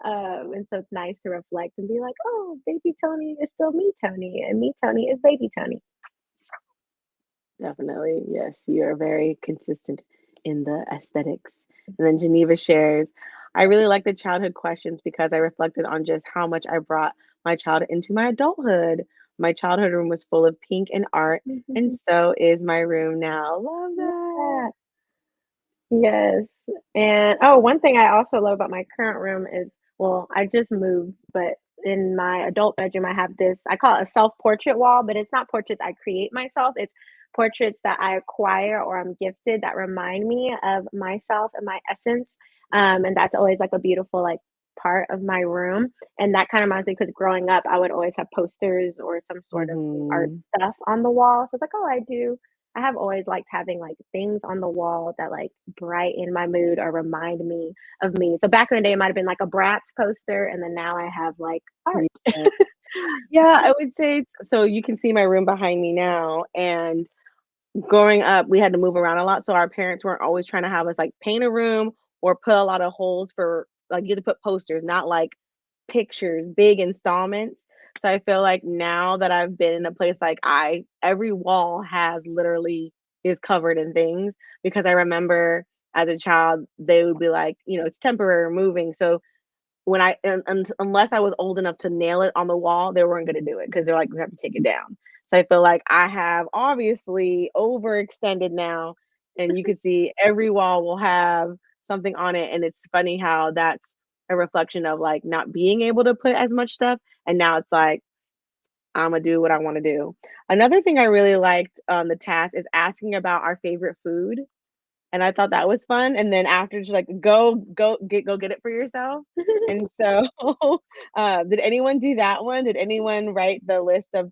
And so it's nice to reflect and be like, oh, baby Tony is still me, Tony, and me, Tony, is baby Tony. definitely, yes, you are very consistent in the aesthetics. And then Geneva shares, I really like the childhood questions because I reflected on just how much I brought my childhood into my adulthood. My childhood room was full of pink and art, and so is my room now. Love that. Yeah. Yes. And oh, one thing I also love about my current room is, well, I just moved, but in my adult bedroom, I have this, I call it a self-portrait wall, but it's not portraits I create myself. It's portraits that I acquire or I'm gifted that remind me of myself and my essence. And that's always like a beautiful like part of my room. And that kind of reminds me because growing up, I would always have posters or some sort of art Mhm. stuff on the wall. So it's like, oh, I have always liked having, like, things on the wall that, like, brighten my mood or remind me of me. So back in the day, it might have been, like, a Bratz poster, and then now I have, like, art. Yeah. Yeah, I would say so you can see my room behind me now, and growing up, we had to move around a lot, so our parents weren't always trying to have us, like, paint a room or put a lot of holes for like, you had to put posters, not, like, pictures, big installments. So I feel like now that I've been in a place like I every wall has literally is covered in things because I remember as a child, they would be like, you know, "It's temporary, moving." So when unless I was old enough to nail it on the wall, they weren't gonna do it because 'cause they're like, "We have to take it down." So I feel like I have obviously overextended now, and you can see every wall will have something on it, and it's funny how that's a reflection of, like, not being able to put as much stuff, and now it's like, Imma do what I wanna do. Another thing I really liked on the task is asking about our favorite food, and I thought that was fun, and then after she's like, go get it for yourself." And so, did anyone do that one? Did anyone write the list of,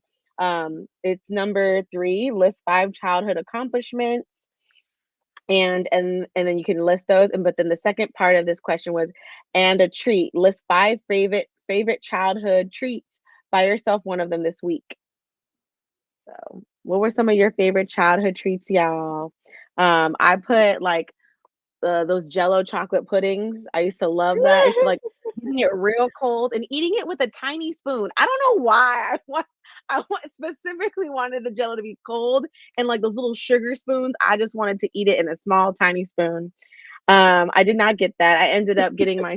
it's number 3, list 5 childhood accomplishments, and then you can list those, and but then the second part of this question was, "And a treat, list 5 favorite childhood treats. Buy yourself one of them this week." So, what were some of your favorite childhood treats, y'all? I put, like, those Jello chocolate puddings. I used to love that. I used to like getting it real cold and eating it with a tiny spoon. I don't know why. Specifically wanted the Jello to be cold and like those little sugar spoons. I just wanted to eat it in a small tiny spoon. I did not get that. I ended up getting my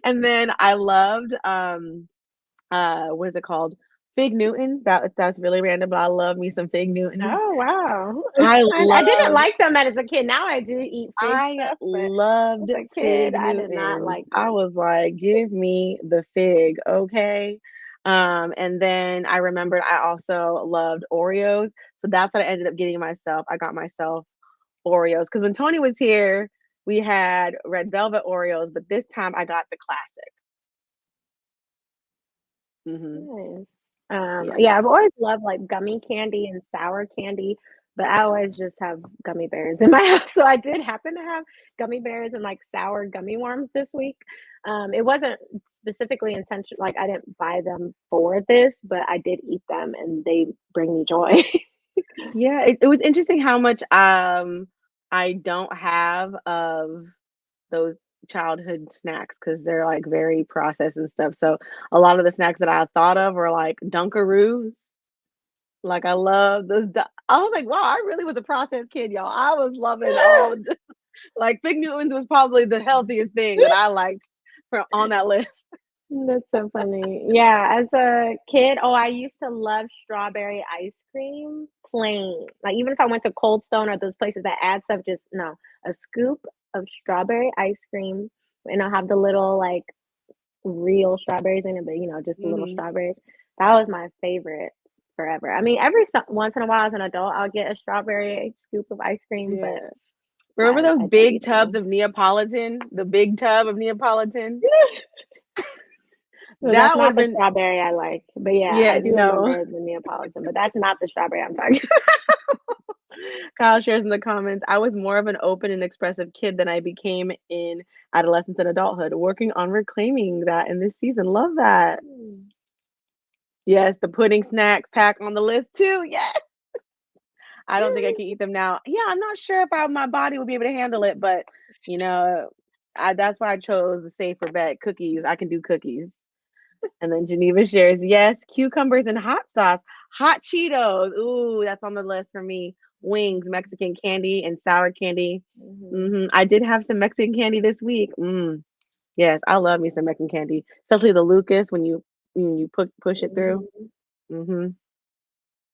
and then I loved what is it called? Fig Newtons. That's really random, but I love me some Fig Newtons. Oh, wow. I I didn't love like them as a kid. Now I do eat fig I stuff, but as loved a kid, Fig I did not Newtons. like I them. was like, give me the fig, okay? And then I remembered I also loved Oreos. So that's what I ended up getting myself. I got myself Oreos because when Tony was here, we had red velvet Oreos, but this time I got the classic. Hmm. Nice. Yeah. Yeah, I've always loved like gummy candy and sour candy, but I always just have gummy bears in my house. So I did happen to have gummy bears and like sour gummy worms this week. It wasn't specifically intentional, like I didn't buy them for this, but I did eat them and they bring me joy. Yeah, it was interesting how much I don't have of those childhood snacks because they're like very processed and stuff. So a lot of the snacks that I thought of were like Dunkaroos. Like I love those. I was like, wow, I really was a processed kid, y'all. I was loving all the like Fig Newtons was probably the healthiest thing that I liked for on that list. That's so funny. Yeah, as a kid, oh, I used to love strawberry ice cream plain. Like even if I went to Cold Stone or those places that add stuff, just no, a scoop of strawberry ice cream, and I'll have the little like real strawberries in it, but just the little Hmm. strawberries. That was my favorite forever. I mean, every once in a while as an adult, I'll get a strawberry scoop of ice cream, but Yeah. Remember those I don't big eat it tubs now. of Neapolitan? The big tub of Neapolitan? So that's That would not have the been, strawberry I like. But yeah, I yeah, do no. remember the Neapolitan, but that's not the strawberry I'm talking Kyle shares in the comments, I was more of an open and expressive kid than I became in adolescence and adulthood, working on reclaiming that in this season. Love that. about. Yes, the pudding snacks pack on the list too. Yes. I don't think I can eat them now. Yeah, I'm not sure if my body would be able to handle it, but you know, that's why I chose the safer bet, cookies. I can do cookies. And then Geneva shares, yes, cucumbers and hot sauce, hot Cheetos. Ooh, that's on the list for me. Wings, Mexican candy, and sour candy. Mhm. I did have some Mexican candy this week. Yes, I love me some Mexican candy, especially the Lucas when you push it through. Mhm.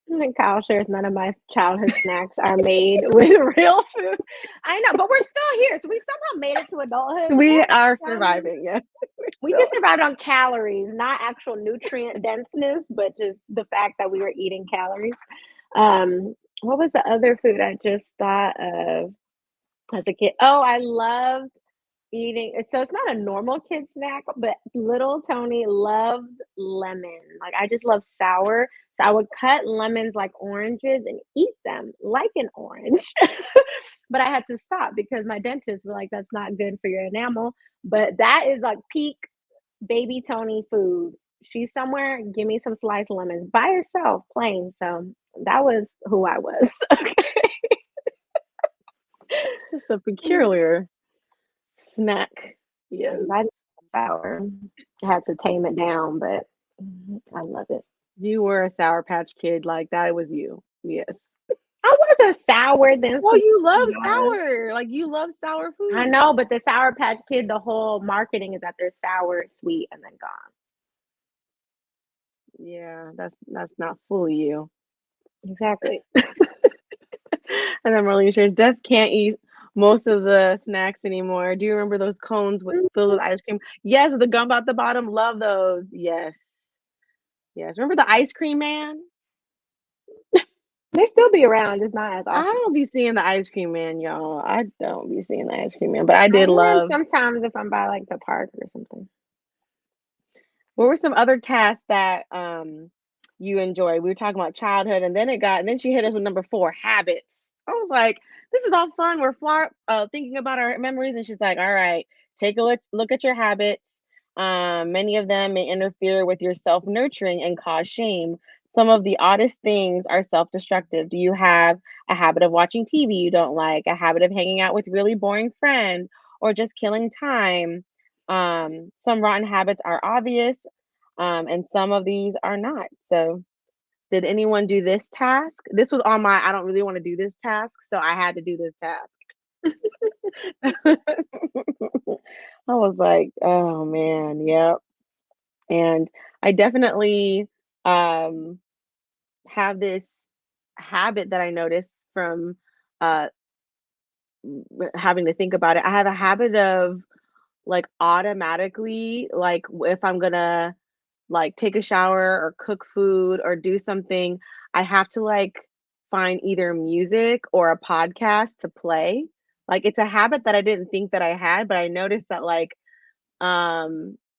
Hmm. And Kyle shares none of my childhood snacks are made with real food. I know, but we're still here. So we somehow made it to adulthood. So We that's are I mean, surviving. Yeah, we're we still. just survived on calories, not actual nutrient denseness, but just the fact that we were eating calories. What was the other food I just thought of as a kid? Oh, I loved eating so it's not a normal kid snack, but little Tony loved lemon. Like, I just love sour, so I would cut lemons like oranges and eat them like an orange. But I had to stop because my dentist were like, "That's not good for your enamel." But that is, like, peak baby Tony food. She's somewhere, give me some sliced lemons by herself, plain, so that was who I was. Just a peculiar snack. Yes. I didn't sour. I had to tame it down, but I love it. You were a Sour Patch Kid, like that was you. Yes. I wasn't sour than Well, sweet you love potatoes. sour. Like you love sour I food. know, but the Sour Patch Kid, the whole marketing is that they're sour, sweet, and then gone. Yeah, that's not fully you. Exactly. And then Marlene shares, Def can't eat most of the snacks anymore. Do you remember those cones filled with ice cream? Yes, with the gum at the bottom. Love those. Yes. Yes. Remember the ice cream man? They still be around, just not as I often. don't be seeing the ice cream man, y'all. I don't be seeing the ice cream man, but I I did get them love. sometimes if I'm by like the park or something. What were some other tasks that you enjoy? We were talking about childhood, and then she hit us with number four, habits. I was like, this is all fun. We're thinking about our memories, and she's like, all right, take a look at your habits. Many of them may interfere with your self nurturing and cause shame. Some of the oddest things are self destructive. Do you have a habit of watching TV you don't like, a habit of hanging out with really boring friend, or just killing time? Some rotten habits are obvious, and some of these are not. So, did anyone do this task? This was on my I don't really want to do this task, so I had to do this task. I was like, oh man, yep. And I definitely um have this habit that I noticed from uh having to think about it. I have a habit of like automatically, like if I'm gonna like take a shower or cook food or do something, I have to like find either music or a podcast to play. Like it's a habit that I didn't think that I had, but I noticed that like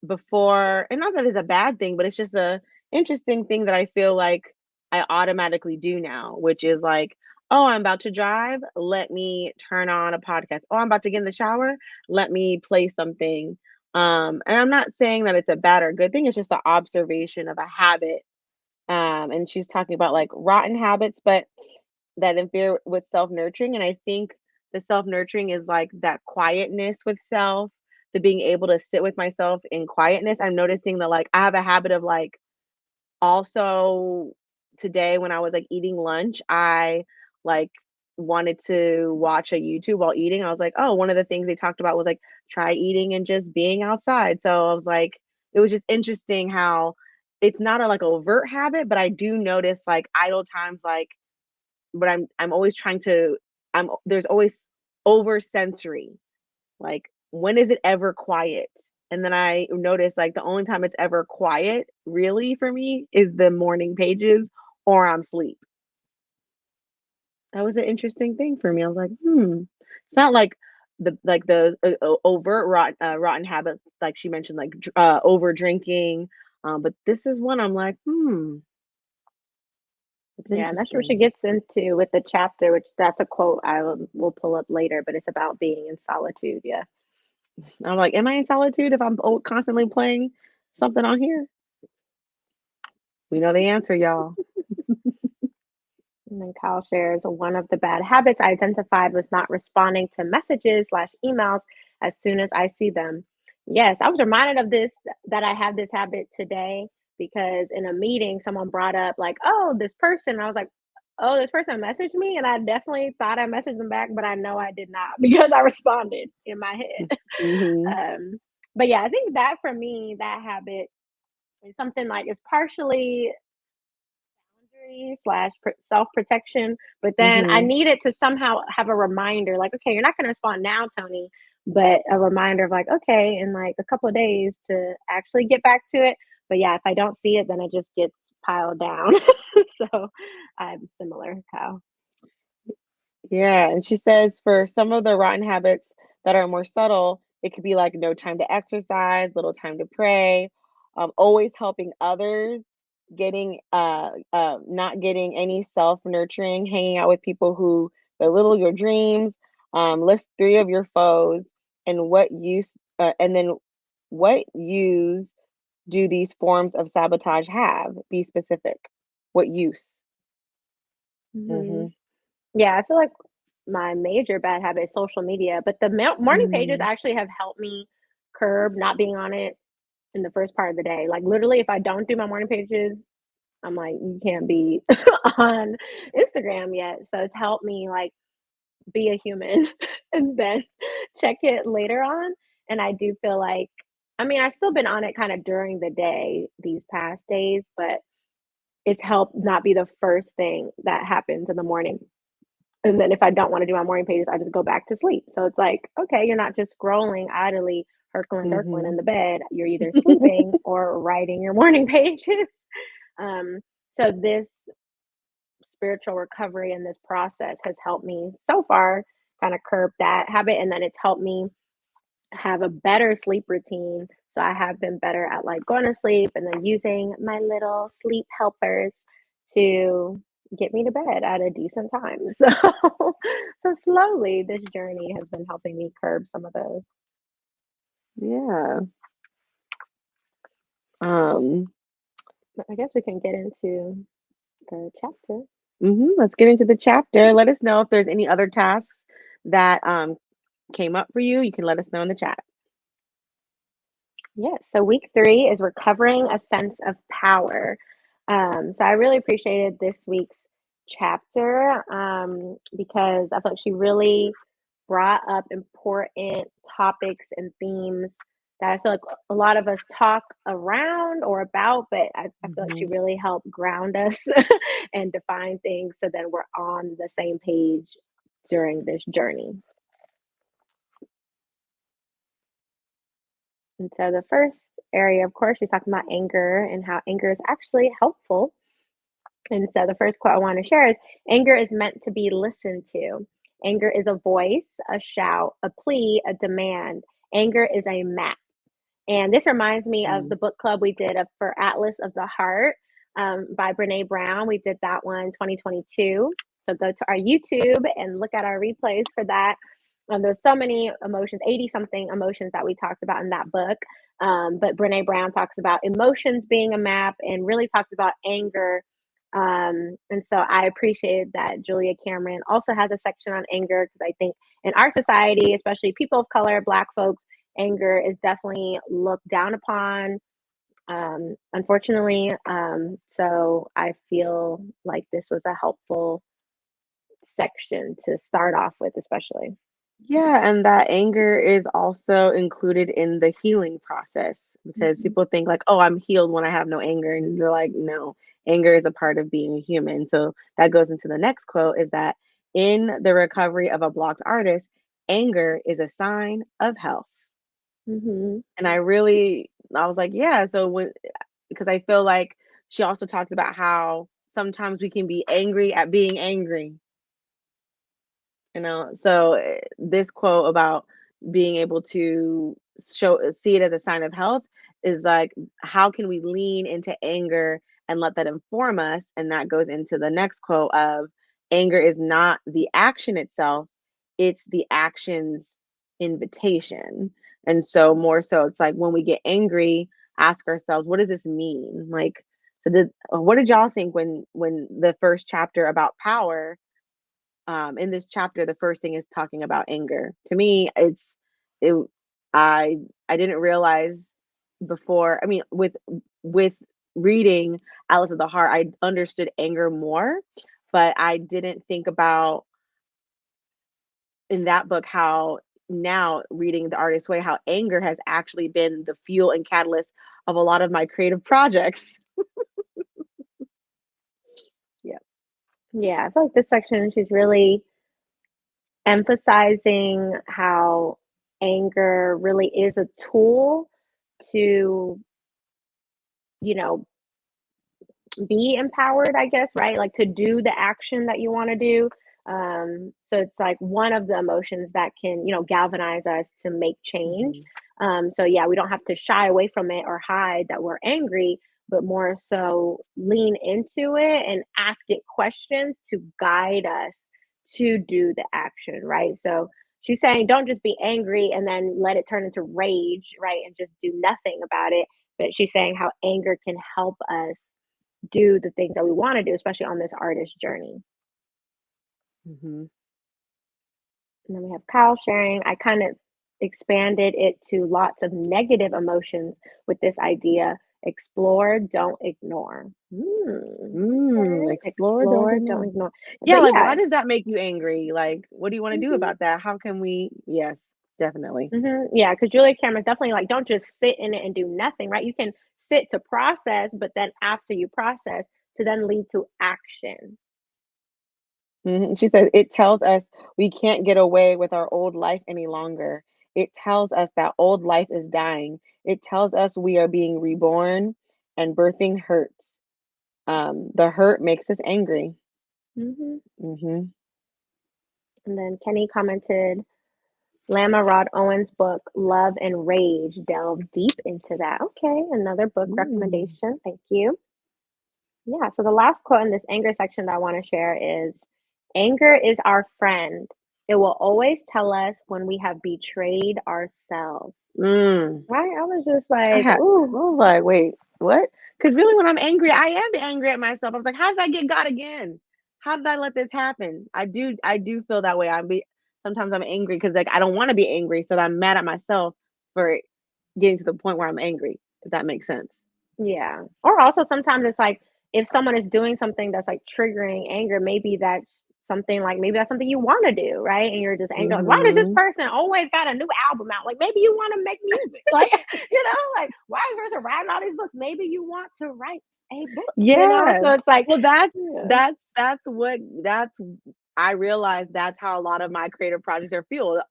before, and not that it's a bad thing, but it's just a interesting thing that I feel like I automatically do now, which is like, oh, I'm about to drive, let me turn on a podcast. Oh, I'm about to get in the shower, let me play something. And I'm not saying that it's a bad or good thing, it's just an observation of a habit. And she's talking about like rotten habits, but that interfere with self-nurturing. And I think the self-nurturing is like that quietness with self, the being able to sit with myself in quietness. I'm noticing that like I have a habit of like also today when I was like eating lunch, I like wanted to watch a YouTube while eating. I was like, oh, one of the things they talked about was like try eating and just being outside. So I was like, it was just interesting how it's not a like overt habit, but I do notice like idle times like but I'm always trying to I'm there's always over sensory. Like when is it ever quiet? And then I notice like the only time it's ever quiet really for me is the morning pages or I'm asleep. That was an interesting thing for me. I was like, hmm. It's not like the overt rotten habits like she mentioned like over drinking. But this is one I'm like, hmm, it's Yeah, and that's where she interesting. gets into with the chapter, which that's a quote will pull up later, but it's about being in solitude. Yeah. I'm like, am I in solitude if I'm constantly playing something on here? We know the answer, y'all. And then Kyle shares one of the bad habits I identified was not responding to messages slash emails as soon as I see them. Yes, I was reminded of this that I have this habit today because in a meeting someone brought up like, oh, this person. I was like, oh, this person messaged me, and I definitely thought I messaged them back, but I know I did not because I responded in my head. Mhm. But yeah, I think that for me, that habit is something like it's partially slash self protection. But then I Mhm. needed to somehow have a reminder, like, okay, you're not going to respond now, Tony, but a reminder of like, okay, in like a couple of days to actually get back to it. But yeah, if I don't see it, then it just gets piled down. So I'm similar, Kyle. Yeah, and she says for some of the rotten habits that are more subtle, it could be like no time to exercise, little time to pray, always helping others, getting not getting any self-nurturing, hanging out with people who belittle your dreams, list three of your foes and what use do these forms of sabotage have? Be specific. What use? Hmm. Mhm. Yeah, I feel like my major bad habit is social media, but the morning pages Mm. actually have helped me curb not being on it in the first part of the day. Like literally, if I don't do my morning pages, I'm like, you can't be on Instagram yet. So it's helped me like be a human and then check it later on. And I do feel like, I mean, I've still been on it kind of during the day these past days, but it's helped not be the first thing that happens in the morning. And then if I don't want to do my morning pages, I just go back to sleep. So it's like, okay, you're not just scrolling idly, Herkling in Mhm. the bed. You're either sleeping or writing your morning pages. Um, so this spiritual recovery and this process has helped me so far kind of curb that habit. And then it's helped me have a better sleep routine. So I have been better at like going to sleep and then using my little sleep helpers to get me to bed at a decent time. So slowly this journey has been helping me curb some of those. Yeah. Um, But I guess we can get into the chapter. let's get into the chapter. Let us know if there's any other tasks that came up for you. You can let us know in the chat. Yes. So week 3 is recovering a sense of power. So I really appreciated this week's chapter because I felt she really brought up important topics and themes that I feel like a lot of us talk around or about, but I feel like she Mhm. really helped ground us and define things so then we're on the same page during this journey. And so the first area, of course, she's talking about anger and how anger is actually helpful. And so the first quote I want to share is anger is meant to be listened to. Anger is a voice, a shout, a plea, a demand. Anger is a map. And this reminds me of the Mm. book club we did for Atlas of the Heart by Brene Brown. We did that one 2022. So go to our YouTube and look at our replays for that. There's so many emotions, 80 something emotions that we talked about in that book. But Brene Brown talks about emotions being a map and really talks about anger. And so I appreciated that Julia Cameron also has a section on anger because I think in our society, especially people of color, Black folks, anger is definitely looked down upon, unfortunately. So I feel like this was a helpful section to start off with, especially. Yeah, and that anger is also included in the healing process because Mhm. people think like, "Oh, I'm healed when I have no anger." And you're like, "No, anger is a part of being a human." So that goes into the next quote is that in the recovery of a blocked artist, anger is a sign of health. Mhm. And I was like, yeah, so when because I feel like she also talks about how sometimes we can be angry at being angry. So this quote about being able to see it as a sign of health is like, how can we lean into anger and let that inform us? And that goes into the next quote of anger is not the action itself, it's the action's invitation. And so more so it's like when we get angry, ask ourselves, what does this mean? Like, what did y'all think when the first chapter about power, in this chapter, the first thing is talking about anger. To me, it. I I didn't realize before. I mean, with reading Alice of the Heart, I understood anger more, but I didn't think about in that book how now reading The Artist's Way, how anger has actually been the fuel and catalyst of a lot of my creative projects. Yeah. Yeah, I feel like this section, she's really emphasizing how anger really is a tool to, you know, be empowered, I guess, right? Like to do the action that you want to do. So it's like one of the emotions that can, galvanize us to make change. Mhm. So yeah, we don't have to shy away from it or hide that we're angry, but more so lean into it and ask it questions to guide us to do the action, right? So she's saying don't just be angry and then let it turn into rage, right? And just do nothing about it. But she's saying how anger can help us do the things that we want to do, especially on this artist journey. Mhm. And then we have Kyle sharing. I kind of expanded it to lots of negative emotions with this idea. Explore, don't ignore. Okay. Explore, don't Explore, don't ignore. ignore. Yeah, But like, yeah, why does that make you angry? Like, what do you wanna do hmm about that? How can we Yes, definitely. yeah, because Julia Cameron's definitely like, don't just sit in it and do nothing, right? You can sit to process, but then after you process, to then lead to action. Mhm, she says, "It tells us we can't get away with our old life any longer. It tells us that old life is dying. It tells us we are being reborn, and birthing hurts. The hurt makes us angry." hmm Mhm. And then Kenny commented, Lama Rod Owen's book, Love and Rage, delve deep into that. Okay, another book Mm. recommendation. Thank you. Yeah, so the last quote in this anger section that I want to share is anger is our friend. It will always tell us when we have betrayed ourselves. Mm. Right? I was just I like, had I ooh, was like, "Wait, what?" Because really when I'm angry, I am angry at myself. I was like, "How did I get God again? How did I let this happen?" I do feel that way. Sometimes I'm angry because like I don't want to be angry, so I'm mad at myself for getting to the point where I'm angry, if that makes sense. yeah. Or also sometimes it's like if someone is doing something that's like triggering anger, maybe that's something like maybe that's something you want to do, right? And you're just angry, like, why does this Mhm. person always got a new album out? Like maybe you want to make music, like like why is this person writing all these books? Maybe you want to write a book, Yes. So it's like, Well, that's yeah. that's that's what that's I realize that's how a lot of my creative projects are fueled.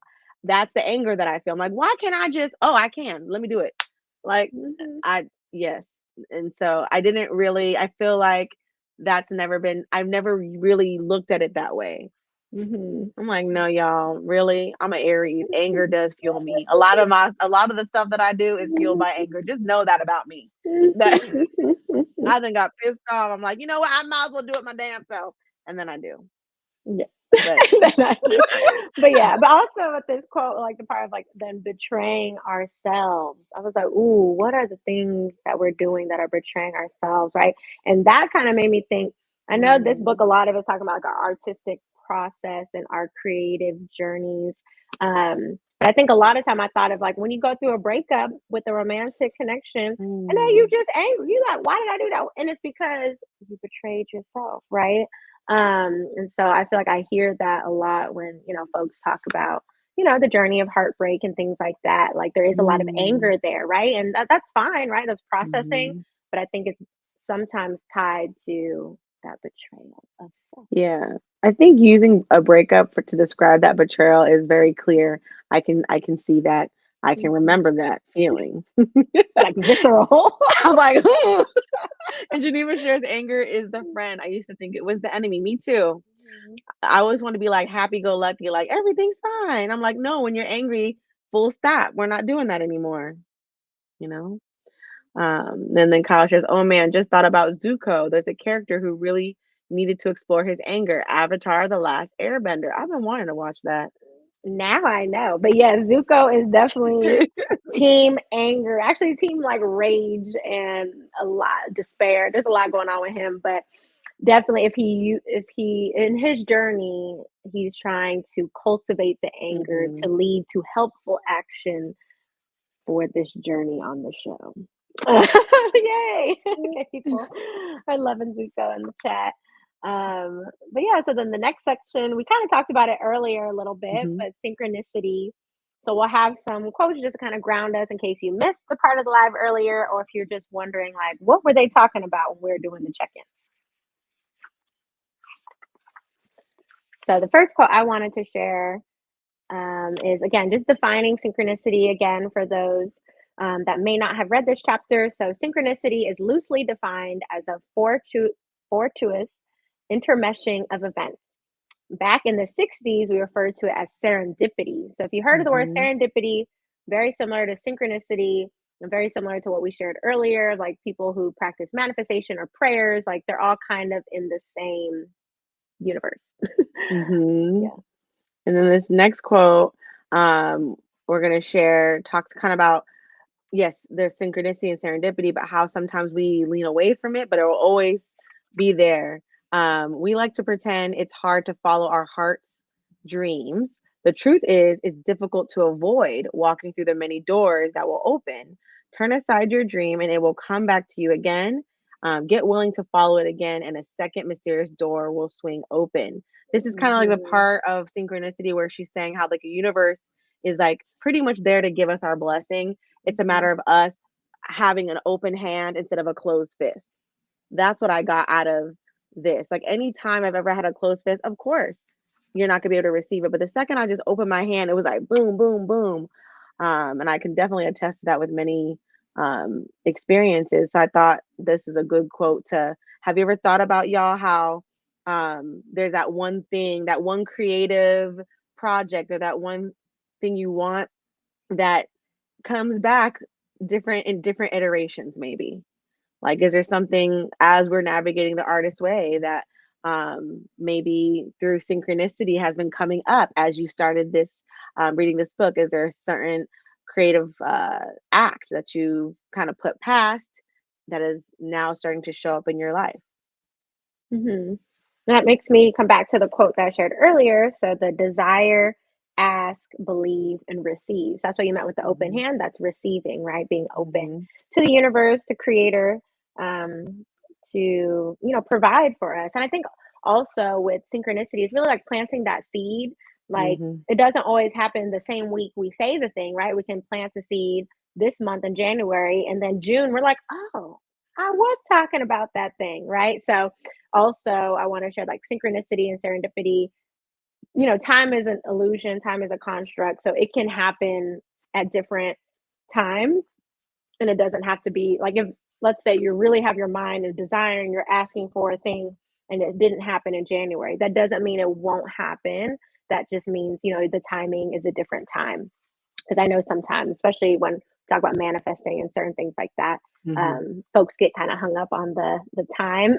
That's the anger that I feel. I'm like, "Why can't I just oh, I can. Let me do it." Like, Hmm. I yes. And so I didn't really I feel like that's never been I've never really looked at it that way. Hmm. I'm like, "No, y'all, really? I'm an Aries. Anger does fuel me. A lot of the stuff that I do is fueled by anger. Just know that about me. That I done got pissed off. I'm like, you know what? I might as well do it my damn self. And then I do. Yeah. But Then I do. But yeah, but also with this quote, like the part of like then betraying ourselves. I was like, ooh, what are the things that we're doing that are betraying ourselves, right? And that kind of made me think. I know this book, a mm, lot of it's talking about like our artistic process and our creative journeys. But I think a lot of time I thought of like when you go through a breakup with a romantic connection, and then you mm, just angry. You like, why did I do that? And it's because you betrayed yourself, right? And so I feel like I hear that a lot when, folks talk about, the journey of heartbreak and things like that. Like there is a lot of mm, anger there, right? And that's fine, right? That's processing. mhm. But I think it's sometimes tied to that betrayal of self. Yeah. I think using a breakup to describe that betrayal is very clear. I can see that. I can Mhm. remember that feeling. Like visceral. I was like, "Ooh." And Geneva shares anger is the friend. I used to think it was the enemy. Me too. Mhm. I always want to be like happy go lucky, like everything's fine. I'm like, no, when you're angry, full stop. We're not doing that anymore, you know? And then Kyle says, oh man, just thought about Zuko. There's a character who really needed to explore his anger. Avatar, The Last Airbender. I've been wanting to watch that. Now I know. But yeah, Zuko is definitely team anger. Actually, team like rage and a lot of despair. There's a lot going on with him, but definitely if he in his journey, he's trying to cultivate the anger to Hmm. lead to helpful action for this journey on the show. Yay! Okay, people are loving Zuko in the chat. But yeah, so then the next section, we kind of talked about it earlier a little bit, Hmm. but synchronicity. So we'll have some quotes just to kind of ground us in case you missed the part of the live earlier, or if you're just wondering, like, what were they talking about when we were doing the check in? So the first quote I wanted to share is again just defining synchronicity again for those that may not have read this chapter. So synchronicity is loosely defined as a fortuitous intermeshing of events. Back in the 60s, we referred to it as serendipity. So if you heard of the word Hmm. serendipity, very similar to synchronicity and very similar to what we shared earlier, like people who practice manifestation or prayers, like they're all kind of in the same universe. Hmm. Yeah. And then this next quote, um, we're going to share talks kind of about yes, there's synchronicity and serendipity, but how sometimes we lean away from it, but it will always be there. We like to pretend it's hard to follow our heart's dreams. The truth is, it's difficult to avoid walking through the many doors that will open. Turn aside your dream and it will come back to you again. Get willing to follow it again, and a second mysterious door will swing open. This is kind of like the Mhm. part of synchronicity where she's saying how, like, a universe is like pretty much there to give us our blessing. It's a Mhm. matter of us having an open hand instead of a closed fist. That's what I got out of this. Like anytime I've ever had a closed fist, of course, you're not gonna be able to receive it. But the second I just opened my hand, it was like boom, boom, boom. And I can definitely attest to that with many experiences. So I thought this is a good quote to have you ever thought about y'all how there's that one thing, that one creative project or that one thing you want that comes back different in different iterations maybe? Like, is there something as we're navigating the artist way that maybe through synchronicity has been coming up as you started this reading this book? Is there a certain creative act that you kind of put past that is now starting to show up in your life? Mhm. That makes me come back to the quote that I shared earlier. So the desire, ask, believe, and receive. So that's what you meant with the open Hmm. hand. That's receiving, right? Being open Hmm. to the universe, to creator, um, to provide for us. And I think also with synchronicity, it's really like planting that seed. Like Mhm. it doesn't always happen the same week we say the thing, right? We can plant the seed this month in January, and then June, we're like, oh, I was talking about that thing, right? So also I want to share like synchronicity and serendipity. Time is an illusion, time is a construct, so it can happen at different times, and it doesn't have to be like if let's say you really have your mind and desire and you're asking for a thing and it didn't happen in January. That doesn't mean it won't happen. That just means, the timing is a different time. Because I know sometimes, especially when we talk about manifesting and certain things like that, Mhm. folks get kind of hung up on the time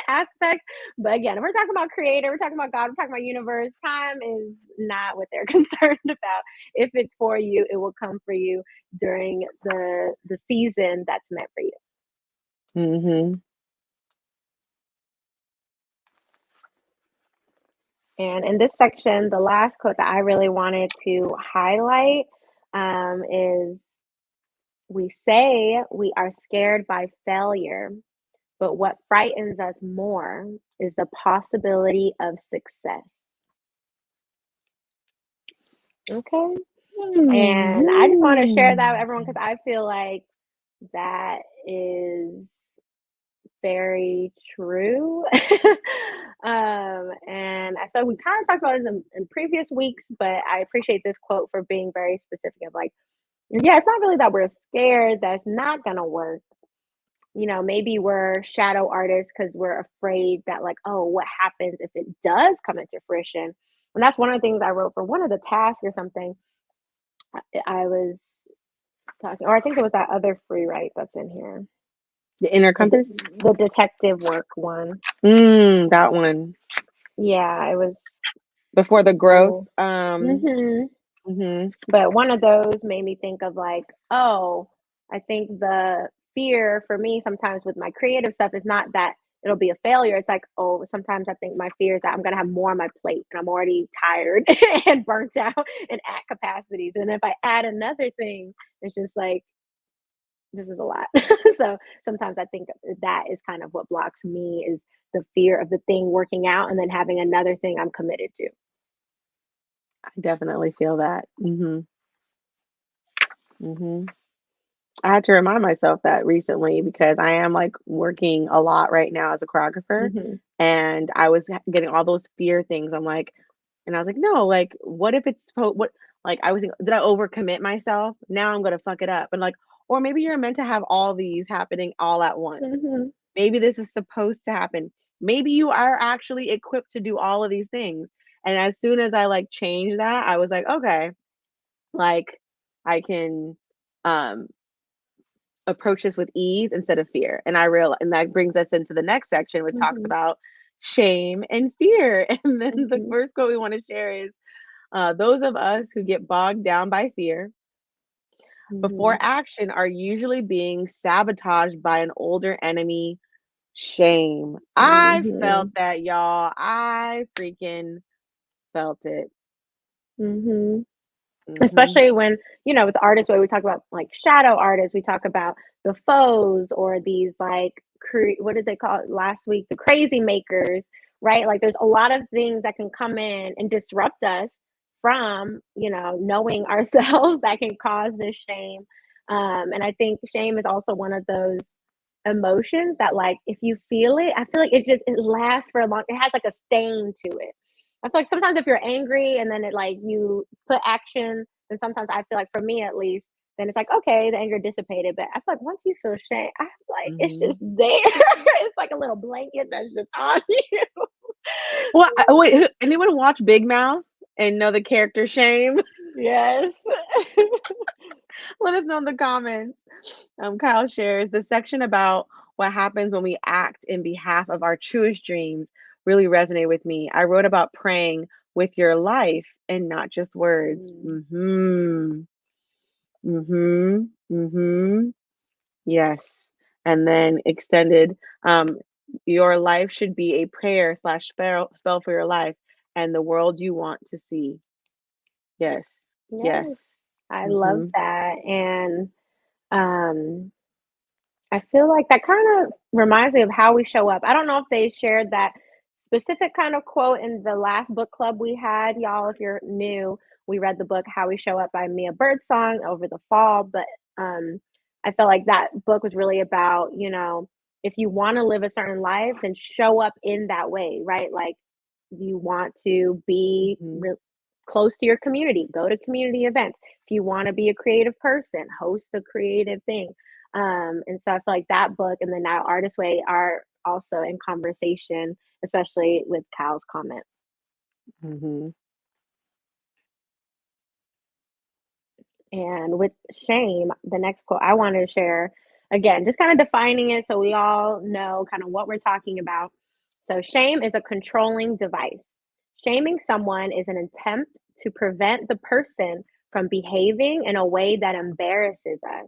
aspect. But again, if we're talking about creator, we're talking about God, we're talking about universe. Time is not what they're concerned about. If it's for you, it will come for you during the season that's meant for you. Mhm. And in this section, the last quote that I really wanted to highlight is we say we are scared by failure, but what frightens us more is the possibility of success. Okay. And I just want to share that with everyone Mhm. because I feel like that is very true. And I feel we kind of talked about this in previous weeks, but I appreciate this quote for being very specific of like, yeah, it's not really that we're scared that's not going to work. Maybe we're shadow artists because we're afraid that, like, oh, what happens if it does come into fruition? And that's one of the things I wrote for one of the tasks or something. I was talking, or I think it was that other free write that's in here, The inner compass? the detective work one. That one. Yeah, it was Before the growth. cool. hmm Mhm. But one of those made me think of like, oh, I think the fear for me sometimes with my creative stuff is not that it'll be a failure. It's like, oh, sometimes I think my fear is that I'm gonna have more on my plate and I'm already tired and burnt out and at capacities. And if I add another thing, it's just like this is a lot. So sometimes I think that is kind of what blocks me is the fear of the thing working out and then having another thing I'm committed to. I definitely feel that. Mhm. Mhm. I had to remind myself that recently because I am like working a lot right now as a choreographer, hmm and I was getting all those fear things. And I was like, no, like, what if what, like, I was, did I overcommit myself? Now I'm going to fuck it up. And like, or maybe you're meant to have all these happening all at once. hmm Maybe this is supposed to happen. Maybe you are actually equipped to do all of these things. And as soon as I like changed that, I was like, okay, like I can, um approach this with ease instead of fear. And that brings us into the next section, which talks hmm about shame and fear. And then the hmm first quote we want to share is those of us who get bogged down by fear before hmm action are usually being sabotaged by an older enemy, shame. I felt hmm that, y'all. I freaking felt it. hmm Hmm. Especially when, with artists, where we talk about like shadow artists, we talk about the foes or these like, what did they call it last week? The crazy makers, right? Like there's a lot of things that can come in and disrupt us from, knowing ourselves that can cause this shame. And I think shame is also one of those emotions that like if you feel it, I feel like it lasts for a long, it has like a stain to it. I feel like sometimes if you're angry and then it like you put action, then sometimes I feel like for me at least, then it's like okay, the anger dissipated. But I feel like once you feel shame, I feel like it's Hmm. just there. It's like a little blanket that's just on you. Well, wait, anyone watch Big Mouth and know the character Shame? Yes. Let us know in the comments. Kyle shares the section about what happens when we act in behalf of our truest dreams really resonate with me. I wrote about praying with your life and not just words. Mm, Mm-hmm. Mm-hmm. Mm-hmm. Yes. And then extended, um, your life should be a prayer slash spell for your life and the world you want to see. Yes. yes, Yes. I love Mm-hmm. that, and um, I feel like that kind of reminds me of how we show up. I don't know if they shared that specific kind of quote in the last book club we had, y'all. If you're new, we read the book How We Show Up by Mia Birdsong over the fall. But I felt like that book was really about, if you want to live a certain life, then show up in that way, right? Like you want to be Mhm. close to your community, go to community events. If you want to be a creative person, host a creative thing. And so I feel like that book and the Now Artist Way are also in conversation, especially with Cal's comment. Mhm. And with shame, the next quote I wanted to share, again, just kind of defining it so we all know kind of what we're talking about. So, shame is a controlling device. Shaming someone is an attempt to prevent the person from behaving in a way that embarrasses us,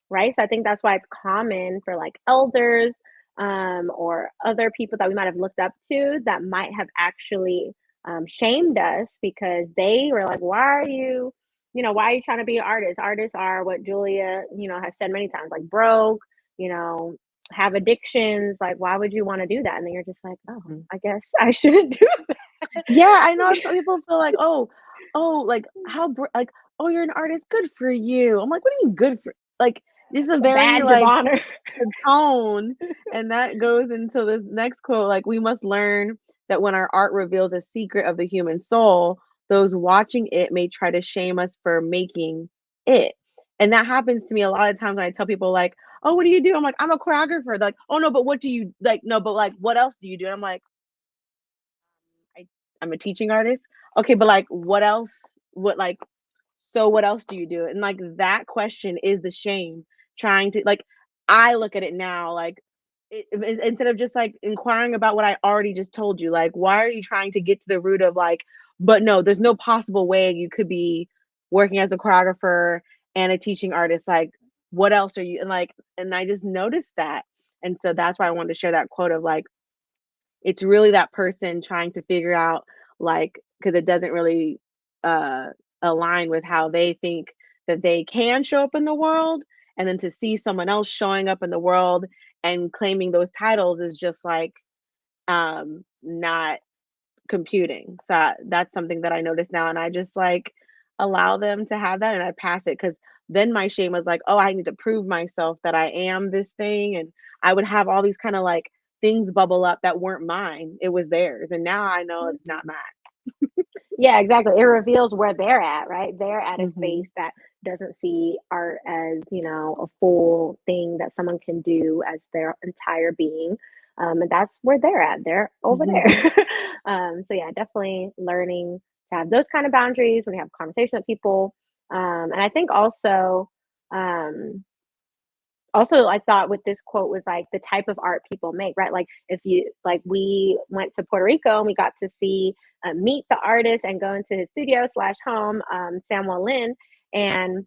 right? So, I think that's why it's common for like elders or other people that we might have looked up to that might have actually shamed us because they were like, why are you why are you trying to be an artist? Artists are what Julia, has said many times, like broke, you know, have addictions. Like, why would you want to do that? And then you're just like, oh, Mhm. I guess I shouldn't do that. Yeah, I know some people feel like, like, like, "Oh, you're an artist, good for you." I'm like, "What do you mean good for" like, this is a A very, badge of like, honor. the tone, and that goes into this next quote, like, "We must learn that when our art reveals a secret of the human soul, those watching it may try to shame us for making it." And that happens to me a lot of times when I tell people, like, "Oh, what do you do?" I'm like, "I'm a choreographer." They're like, "Oh, no, but what do you" like, "No, but, like, what else do you do?" And I'm like, I I'm a teaching artist. Okay, but like what else? What like so what else do you do? And like that question is the shame trying to like I look at it now like instead of just like inquiring about what I already just told you, like why are you trying to get to the root of like, but no, there's no possible way you could be working as a choreographer and a teaching artist. Like, what else are you and I just noticed that. And so that's why I wanted to share that quote of like it's really that person trying to figure out, like, because it doesn't really, uh, align with how they think that they can show up in the world, and then to see someone else showing up in the world and claiming those titles is just, like, not computing. So, that's something that I notice now, and I just, like, allow them to have that, and I pass it because then my shame was like, "Oh, I need to prove myself that I am this thing," and I would have all these kinda, like, things bubble up that weren't mine, it was theirs, and now I know it's not mine. Yeah, exactly. It reveals where they're at, right? They're at a space Mhm, that doesn't see art as, a full thing that someone can do as their entire being. And that's where they're at. They're over mhm, there. So yeah, definitely learning to have those kind of boundaries when you have conversation with people. And I think um, also I thought with this quote was like the type of art people make, right? Like if you like we went to Puerto Rico and we got to see meet the artist and go into his studio slash home, Samuel Lin, and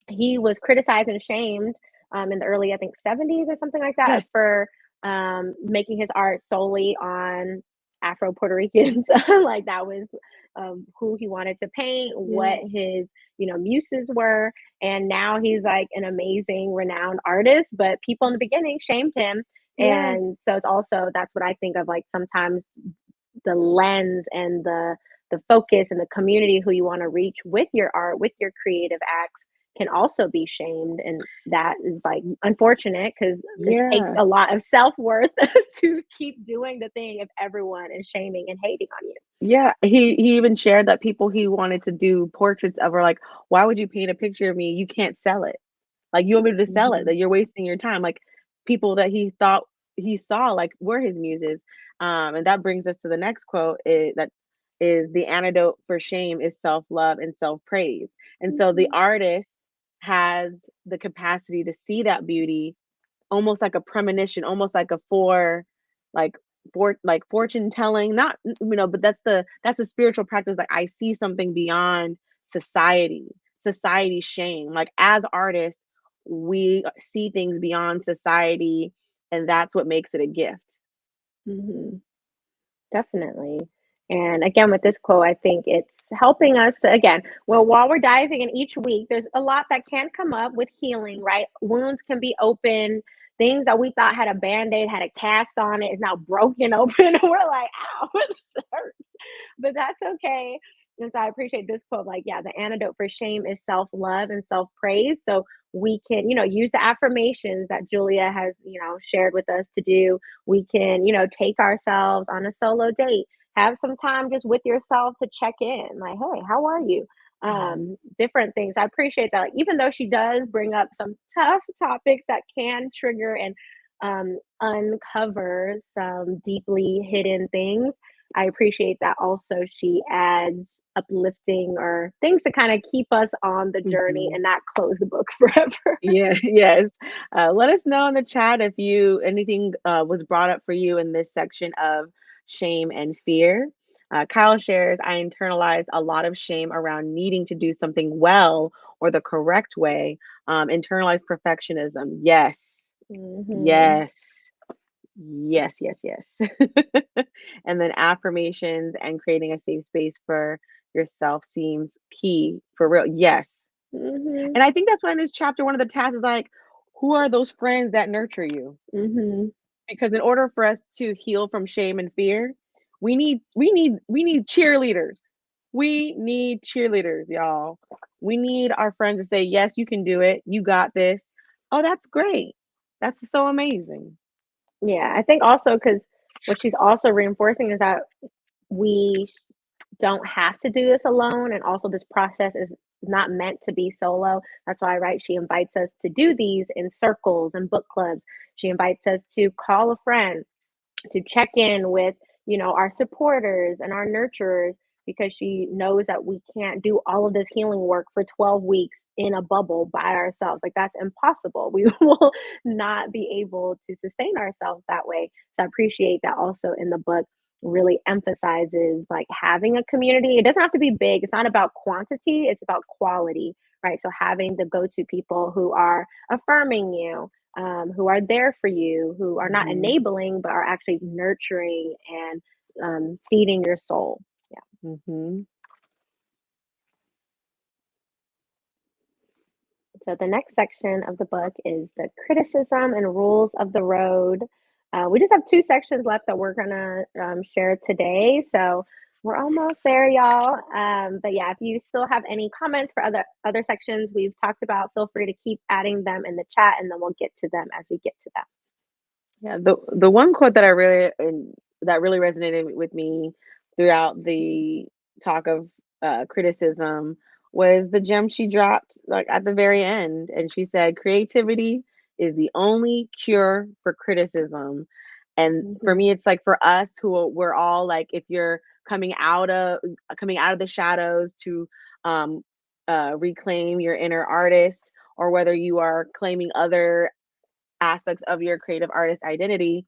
he was criticized and shamed in the early, I think, 70s or something like that yes, for making his art solely on Afro Puerto Ricans. Like that was who he wanted to paint, what yeah, his muses were, and now he's like an amazing, renowned artist. But people in the beginning shamed him, yeah, and so it's also that's what I think of like sometimes the lens and the focus and the community who you want to reach with your art, with your creative acts can also be shamed. And that is like unfortunate because it takes yeah. a lot of self-worth to keep doing the thing if everyone is shaming and hating on you. Yeah, he even shared that people he wanted to do portraits of are like, "Why would you paint a picture of me? You can't sell it." Like, you want me to sell it, Hmm. that you're wasting your time, like, people that he thought he saw, like, were his muses, and that brings us to the next quote, that is, "The antidote for shame is self-love and self-praise," and so the Hmm. artist has the capacity to see that beauty almost like a premonition, almost like a like fortune telling, not but that's the spiritual practice. Like I see something beyond society shame. Like as artists, we see things beyond society, and that's what makes it a gift. Hmm. Definitely. And again, with this quote, I think it's helping us to, again, well, while we're diving in each week, there's a lot that can come up with healing, right? Wounds can be open, things that we thought had a band-aid, had a cast on it, is now broken open. And we're like, ow, this hurts. But that's okay. And so I appreciate this quote, like, yeah, the antidote for shame is self-love and self-praise. So we can, use the affirmations that Julia has, shared with us to do. We can, take ourselves on a solo date, have some time just with yourself to check in, like, hey, how are you? Mhm. Different things. I appreciate that. Like, even though she does bring up some tough topics that can trigger and uncover some deeply hidden things, I appreciate that also she adds uplifting or things to kind of keep us on the journey Mhm. and not close the book forever. Yeah, yes. Let us know in the chat if you anything was brought up for you in this section of shame and fear. Kyle shares, I internalized a lot of shame around needing to do something well or the correct way. Internalized perfectionism. Yes, Hmm. yes, yes, yes, yes. And then affirmations and creating a safe space for yourself seems key for real. Yes. Hmm. And I think that's why in this chapter, one of the tasks is like, who are those friends that nurture you? Hmm. Because in order for us to heal from shame and fear, we need cheerleaders. We need cheerleaders, y'all. We need our friends to say, yes, you can do it. You got this. Oh, that's great. That's so amazing. Yeah, I think also because what she's also reinforcing is that we don't have to do this alone, and also this process is not meant to be solo. That's why, right, she invites us to do these in circles and book clubs. She invites us to call a friend, to check in with, our supporters and our nurturers, because she knows that we can't do all of this healing work for 12 weeks in a bubble by ourselves. Like, that's impossible. We will not be able to sustain ourselves that way. So I appreciate that also in the book really emphasizes like having a community. It doesn't have to be big. It's not about quantity, it's about quality, right? So having the go-to people who are affirming you, who are there for you, who are not Hmm. enabling, but are actually nurturing and feeding your soul. Yeah. Hmm. So the next section of the book is the criticism and rules of the road. We just have two sections left that we're gonna share today. So we're almost there, y'all. But yeah, if you still have any comments for other sections we've talked about, feel free to keep adding them in the chat, and then we'll get to them as we get to them. Yeah, the one quote that I really and that really resonated with me throughout the talk of criticism was the gem she dropped like at the very end, and she said, "Creativity is the only cure for criticism." And for Hmm. me, it's like for us who we're all like, if you're coming out of the shadows to um, reclaim your inner artist, or whether you are claiming other aspects of your creative artist identity,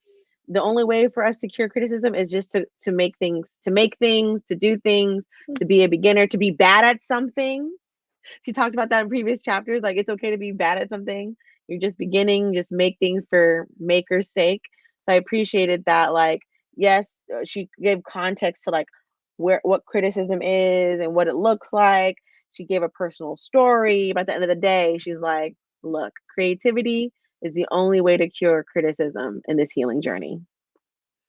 the only way for us to cure criticism is just to make things, to do things, to be a beginner, to be bad at something. She talked about that in previous chapters, like it's okay to be bad at something. You're just beginning, just make things for maker's sake. So I appreciated that, like, yes, she gave context to like where what criticism is and what it looks like. She gave a personal story, but at the end of the day, she's like, look, creativity is the only way to cure criticism in this healing journey.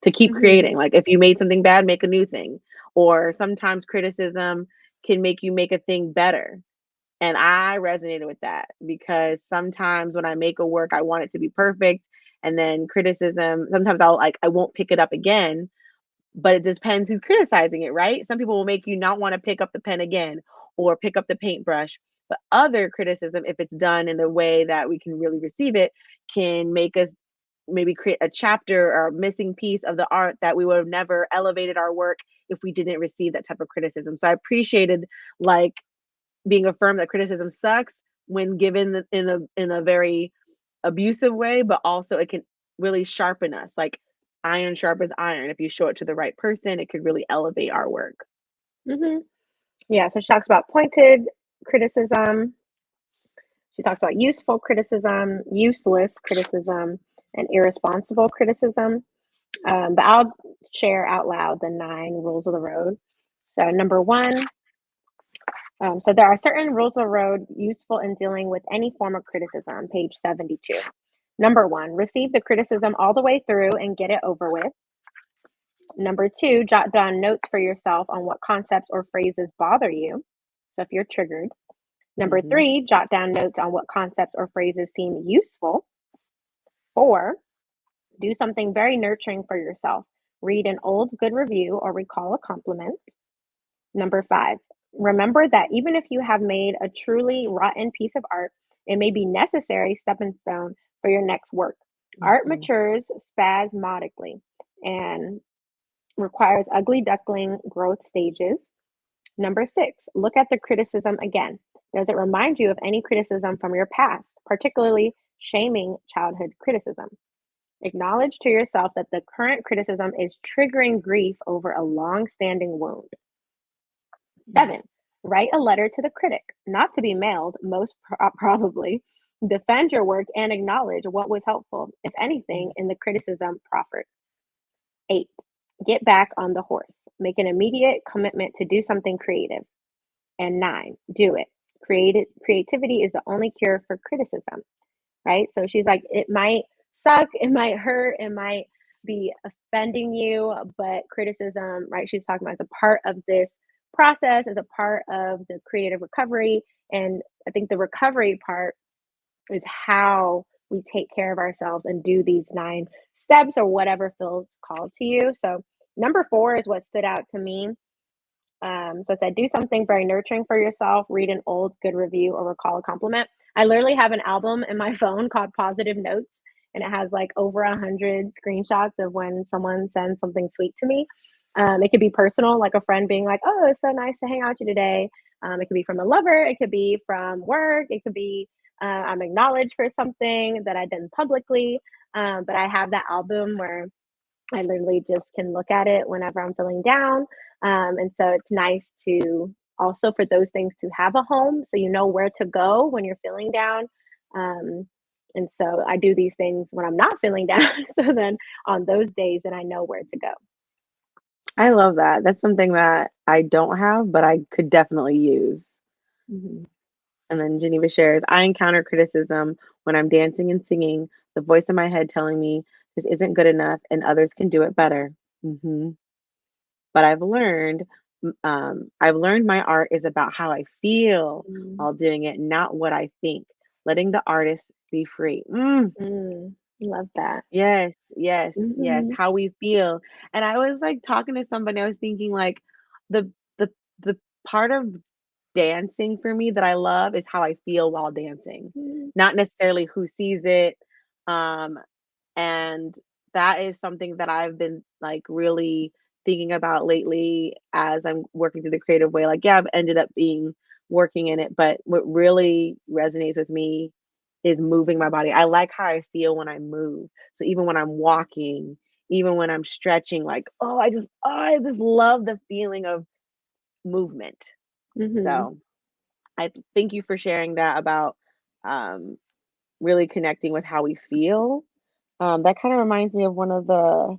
To keep Hmm. creating. Like if you made something bad, make a new thing. Or sometimes criticism can make you make a thing better. And I resonated with that because sometimes when I make a work, I want it to be perfect. And then criticism, sometimes I won't pick it up again, but it depends who's criticizing it, right? Some people will make you not want to pick up the pen again or pick up the paintbrush. But other criticism, if it's done in a way that we can really receive it, can make us maybe create a chapter or a missing piece of the art that we would have never elevated our work if we didn't receive that type of criticism. So I appreciated like being affirmed that criticism sucks when given in a very abusive way, but also it can really sharpen us. Like iron sharpens iron. If you show it to the right person, it could really elevate our work. Hmm. Yeah, so she talks about pointed criticism. She talks about useful criticism, useless criticism, and irresponsible criticism. But I'll share out loud the 9 rules of the road. So, number one, so there are certain rules of the road useful in dealing with any form of criticism, page 72. Number one, receive the criticism all the way through and get it over with. Number two, jot down notes for yourself on what concepts or phrases bother you. So if you're triggered. Number Mm-hmm. three, jot down notes on what concepts or phrases seem useful. Four, do something very nurturing for yourself. Read an old good review or recall a compliment. Number five, remember that even if you have made a truly rotten piece of art, it may be necessary stepping stone for your next work. Art Mm-hmm. matures spasmodically and requires ugly duckling growth stages. Number six, look at the criticism again. Does it remind you of any criticism from your past, particularly shaming childhood criticism? Acknowledge to yourself that the current criticism is triggering grief over a long standing wound. Seven, write a letter to the critic, not to be mailed, most probably. Defend your work and acknowledge what was helpful, if anything, in the criticism proffered. Eight, get back on the horse. Make an immediate commitment to do something creative. And nine, do it. Creativity is the only cure for criticism, right? So she's like, it might suck, it might hurt, it might be offending you, but criticism, right? She's talking about is a part of this process, is a part of the creative recovery. And I think the recovery part is how we take care of ourselves and do these 9 steps or whatever feels called to you. So number 4 is what stood out to me. So it said, do something very nurturing for yourself, read an old good review or recall a compliment. I literally have an album in my phone called Positive Notes, and it has like over 100 screenshots of when someone sends something sweet to me. It could be personal, like a friend being like, oh, it's so nice to hang out with you today. It could be from a lover. It could be from work. It could be I'm acknowledged for something that I did publicly. But I have that album where I literally just can look at it whenever I'm feeling down. And so it's nice to also for those things to have a home so you know where to go when you're feeling down. Um, and so I do these things when I'm not feeling down. So then on those days, then I know where to go. I love that. That's something that I don't have, but I could definitely use. Mhm. And then Geneva shares, I encounter criticism when I'm dancing and singing, the voice in my head telling me this isn't good enough and others can do it better. hmm But I've learned my art is about how I feel Mm, while doing it, not what I think. Letting the artist be free. love that. Yes, yes, yes. Mhm, How we feel. And I was like talking to somebody, I was thinking like the the the part of dancing for me that I love is how I feel while dancing, mhm, not necessarily who sees it. Um, and that is something that I've been like really thinking about lately as I'm working through the creative way. Like, yeah, I've ended up being working in it, but what really resonates with me is moving my body. I like how I feel when I move. So even when I'm walking, even when I'm stretching, like, I just love the feeling of movement. mhm, So thank you for sharing that about um, really connecting with how we feel. That kind of reminds me of one of the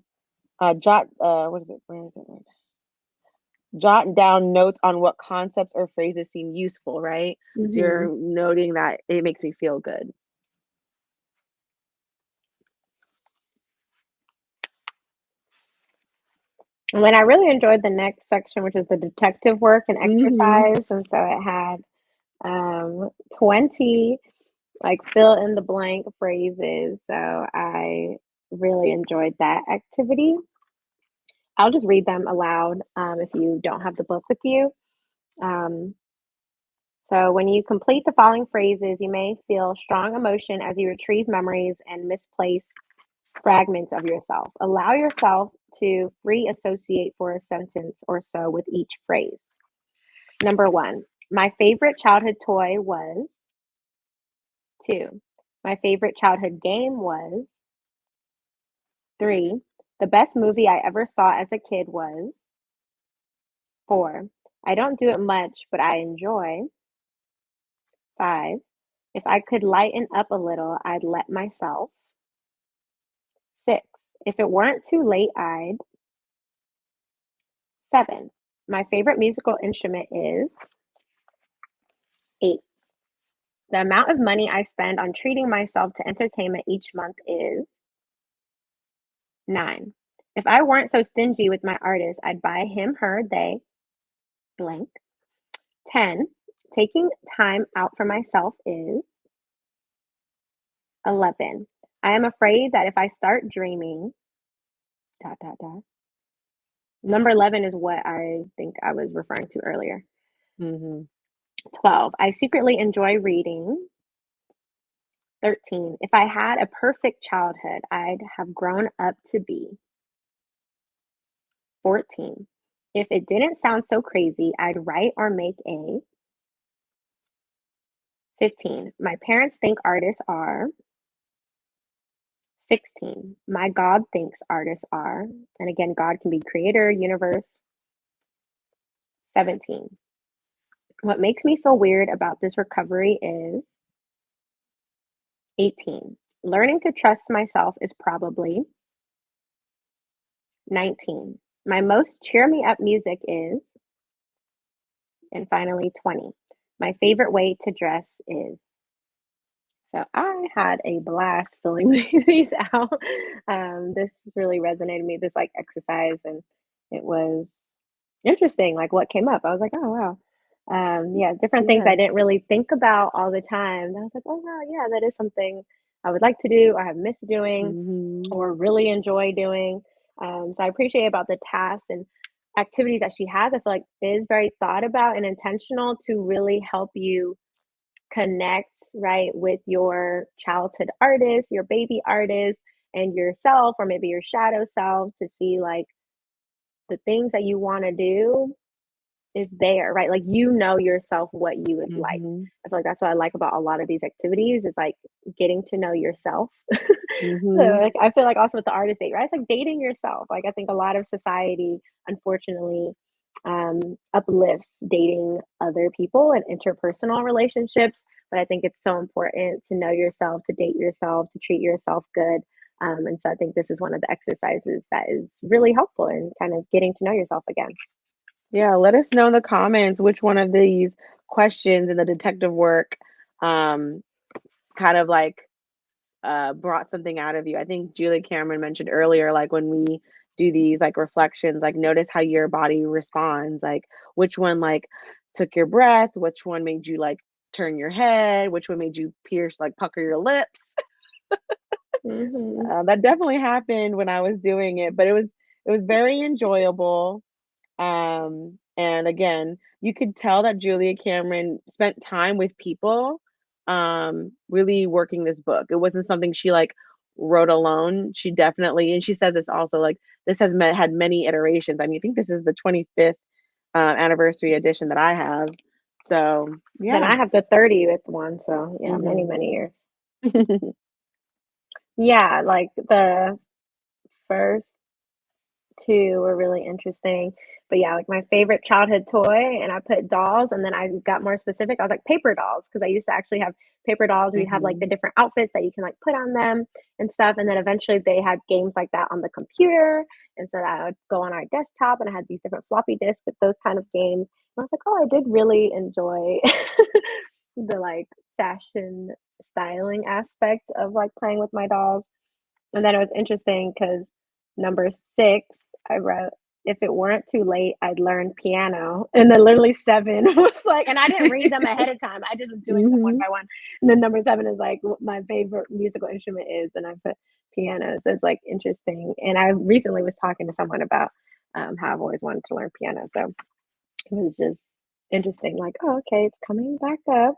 what is it? Where is it? Jot down notes on what concepts or phrases seem useful, right? So mhm. you're noting that it makes me feel good. And then I really enjoyed the next section, which is the detective work and hmm exercise. And so it had 20 like fill in the blank phrases. So I really enjoyed that activity. I'll just read them aloud if you don't have the book with you. Um, so when you complete the following phrases, you may feel strong emotion as you retrieve memories and misplace fragments of yourself. Allow yourself to free associate for a sentence or so with each phrase. Number one, my favorite childhood toy was. Two, my favorite childhood game was. Three, the best movie I ever saw as a kid was. Four, I don't do it much, but I enjoy. Five, if I could lighten up a little, I'd let myself. Six, if it weren't too late, I'd. Seven, my favorite musical instrument is. Eight, The amount of money I spend on treating myself to entertainment each month is 9. If I weren't so stingy with my artist, I'd buy him, her, they, blank. 10. Taking time out for myself is 11. I am afraid that if I start dreaming, dot, dot, dot. Number 11 is what I think I was referring to earlier. Mm-hmm. 12. I secretly enjoy reading. 13. If I had a perfect childhood, I'd have grown up to be. 14. If it didn't sound so crazy, I'd write or make a. 15. My parents think artists are. 16. My God thinks artists are. And again, God can be creator, universe. 17. What makes me feel weird about this recovery is. 18. Learning to trust myself is probably. 19. My most cheer me up music is. And finally, 20. My favorite way to dress is. So I had a blast filling these out. This really resonated with me, this like exercise, and it was interesting, like what came up. I was like, oh wow. Yeah, different things Yeah. I didn't really think about all the time. And I was like, oh wow, yeah, that is something I would like to do or have missed doing Mm-hmm. or really enjoy doing. So I appreciate about the tasks and activities that she has. I feel like is very thought about and intentional to really help you connect right with your childhood artist, your baby artist, and yourself, or maybe your shadow self to see like the things that you want to do is there, right? Like you know yourself what you would like. Mm-hmm. I feel like that's what I like about a lot of these activities is like getting to know yourself. So Mm-hmm. like, I feel like also with the artist date, right? It's like dating yourself. Like I think a lot of society, unfortunately, uplifts dating other people and interpersonal relationships. But I think it's so important to know yourself, to date yourself, to treat yourself good. And so I think this is one of the exercises that is really helpful in kind of getting to know yourself again. Yeah, let us know in the comments which one of these questions in the detective work um kind of like brought something out of you. I think Julie Cameron mentioned earlier, like when we do these like reflections, like notice how your body responds, like which one like took your breath, which one made you like turn your head, which one made you pierce, like pucker your lips. Hmm. That definitely happened when I was doing it, but it was very enjoyable. And again, you could tell that Julia Cameron spent time with people, really working this book. It wasn't something she like wrote alone. She definitely, and she said this also, like this has had many iterations. I mean, I think this is the 25th anniversary edition that I have. So Then yeah. I have the 30th one. So yeah, many, Hmm. many years. Yeah, like the first two were really interesting. But yeah, like my favorite childhood toy, and I put dolls, and then I got more specific. I was like paper dolls because I used to actually have paper dolls where you have like the Hmm. different outfits that you can like put on them and stuff. And then eventually they had games like that on the computer. And so I would go on our desktop and I had these different floppy disks with those kind of games. And I was like, oh, I did really enjoy the like fashion styling aspect of like playing with my dolls. And then it was interesting because number 6, I wrote, if it weren't too late, I'd learn piano. And then literally 7 was like, and I didn't read them ahead of time. I just was doing them one Hmm. by one. And then number 7 is like what my favorite musical instrument is, and I put piano. So it's like interesting. And I recently was talking to someone about how I've always wanted to learn piano. So it was just interesting. Like, oh, okay, it's coming back up.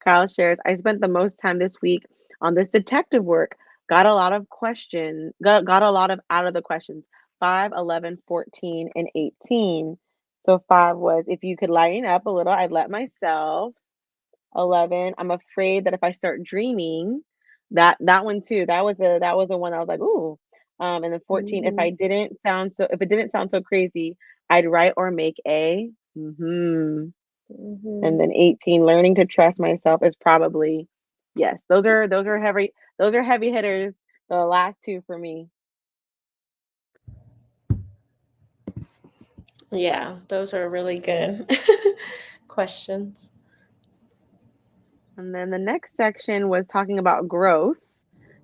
Kyle shares, I spent the most time this week on this detective work. Got a lot of questions, got a lot of out of the questions. 5, 11, 14, and 18. So 5 was if you could lighten up a little, I'd let myself. 11, I'm afraid that if I start dreaming, that one too. That was a one I was like, ooh. And then 14, Hmm. if it didn't sound so crazy, I'd write or make a. Hmm. Hmm. And then 18, learning to trust myself is probably yes. Those are heavy hitters. The last two for me. Yeah, those are really good questions. And then the next section was talking about growth.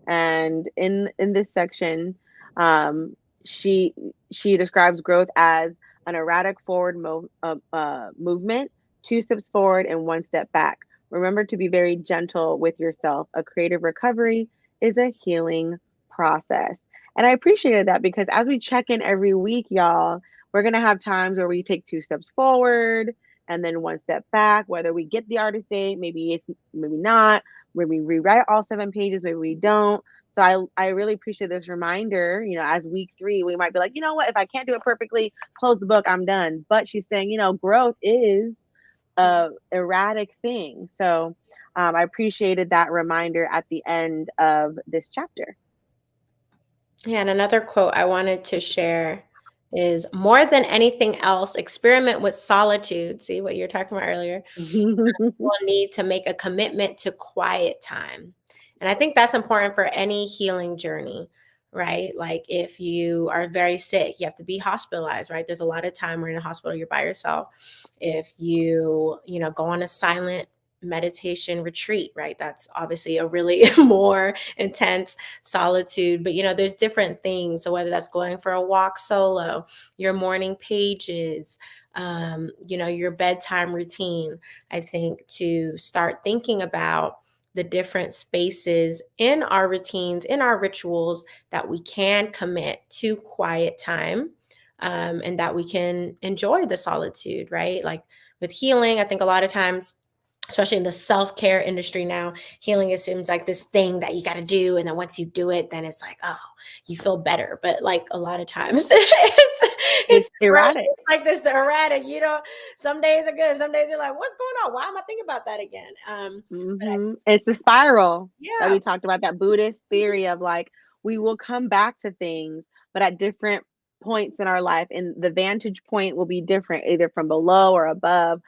And in this section, um, she she describes growth as an erratic forward movement, two steps forward and one step back. Remember to be very gentle with yourself. A creative recovery is a healing process. And I appreciated that because as we check in every week, y'all, we're gonna have times where we take two steps forward and then one step back, whether we get the artist date, maybe not, maybe we rewrite all 7 pages, maybe we don't. So I really appreciate this reminder. As week 3, we might be like, you know what, if I can't do it perfectly, close the book, I'm done. But she's saying, growth is a erratic thing. So I appreciated that reminder at the end of this chapter. Yeah, and another quote I wanted to share is more than anything else, experiment with solitude. See what you're talking about earlier. Will need to make a commitment to quiet time. And I think that's important for any healing journey, right? Like if you are very sick, you have to be hospitalized, right? There's a lot of time where in a hospital you're by yourself. If you go on a silent meditation retreat, right? That's obviously a really more intense solitude, but there's different things. So whether that's going for a walk solo, your morning pages, your bedtime routine, I think to start thinking about the different spaces in our routines, in our rituals that we can commit to quiet time, and that we can enjoy the solitude, right? Like with healing, I think a lot of times, especially in the self-care industry now, healing, it seems like this thing that you got to do, and then once you do it, then it's like, oh, you feel better. But like a lot of times it's It's erratic. like this, the erratic, some days are good, some days you're like, what's going on, why am I thinking about that again? But It's the spiral that yeah. we talked about, that Buddhist theory of like we will come back to things, but at different points in our life, and the vantage point will be different, either from below or above.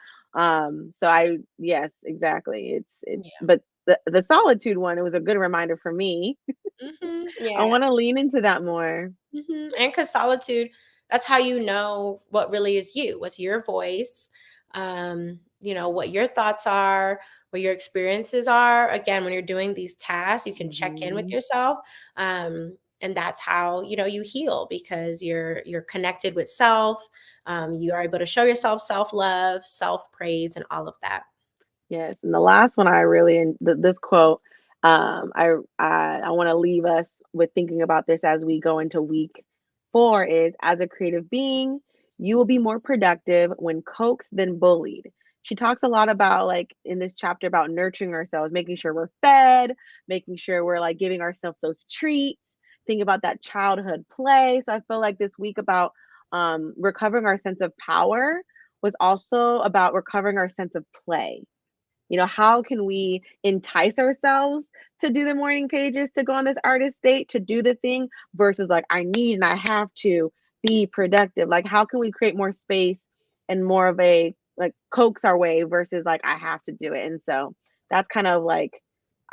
Yes, exactly. Yeah. But the solitude one, it was a good reminder for me. I Yeah. want to lean into that more. And because solitude, that's how you know what really is you, what's your voice, what your thoughts are, what your experiences are. Again, when you're doing these tasks, you can check in with Mhm. yourself. And that's how you heal, because you're connected with self. You are able to show yourself self-love, self-praise, and all of that. Yes, and the last one I really this quote, I want to leave us with thinking about this as we go into week 4 is as a creative being, you will be more productive when coaxed than bullied. She talks a lot about like in this chapter about nurturing ourselves, making sure we're fed, making sure we're like giving ourselves those treats. Think about that childhood play. So I feel like this week about recovering our sense of power was also about recovering our sense of play. How can we entice ourselves to do the morning pages, to go on this artist date, to do the thing versus like, I need and I have to be productive? Like, how can we create more space and more of a like coax our way versus like, I have to do it? And so that's kind of like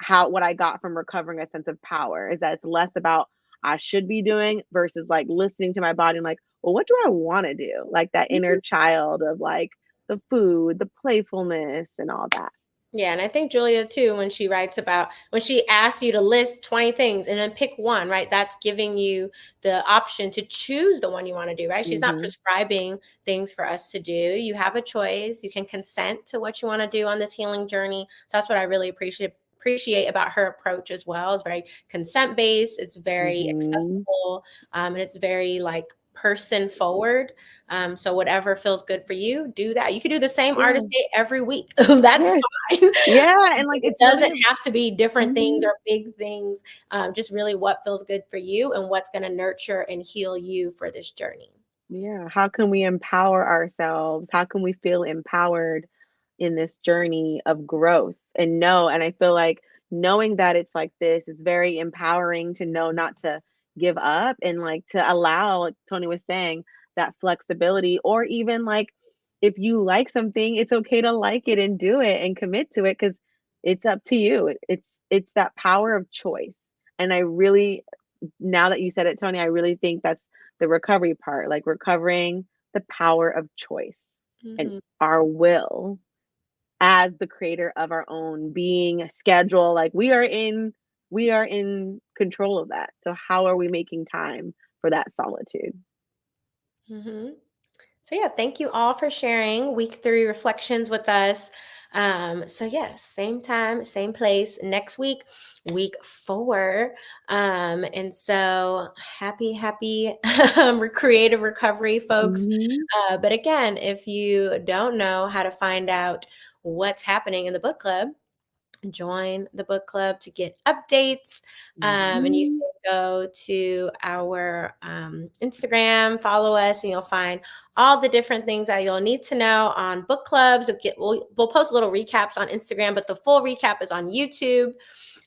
what I got from recovering a sense of power is that it's less about I should be doing versus like listening to my body and like, well, what do I want to do? Like that inner child of like the food, the playfulness, and all that. Yeah, and I think Julia too, when she writes about, when she asks you to list 20 things and then pick one, right? That's giving you the option to choose the one you want to do, right? She's not Mhm. prescribing things for us to do. You have a choice. You can consent to what you want to do on this healing journey. So that's what I really appreciate about her approach as well. It's very consent based. It's very Mhm. accessible, and it's very like person forward. So whatever feels good for you, do that. You could do the same Yeah. artist day every week. That's Yes. fine. Yeah, and like It it's really doesn't have to be different things mhm. or big things. Just really what feels good for you and what's going to nurture and heal you for this journey. Yeah, how can we empower ourselves? How can we feel empowered in this journey of growth? And I feel like knowing that it's like this is very empowering to know not to give up and like to allow, like Tony was saying, that flexibility or even like if you like something, it's okay to like it and do it and commit to it because it's up to you. It's that power of choice. And I really now that you said it, Tony, I really think that's the recovery part, like recovering the power of choice and Mhm. our will as the creator of our own being, schedule. Like we are in control of that. So how are we making time for that solitude? Hmm. So, yeah, thank you all for sharing week 3 reflections with us. So, yes, same time, same place next week, week 4. And so, happy creative recovery, folks. Mhm. But again, if you don't know how to find out what's happening in the book club, join the book club to get updates. And you Mhm. can go to our Instagram, follow us, and you'll find all the different things that you'll need to know on book clubs. We'll post little recaps on Instagram, but the full recap is on YouTube.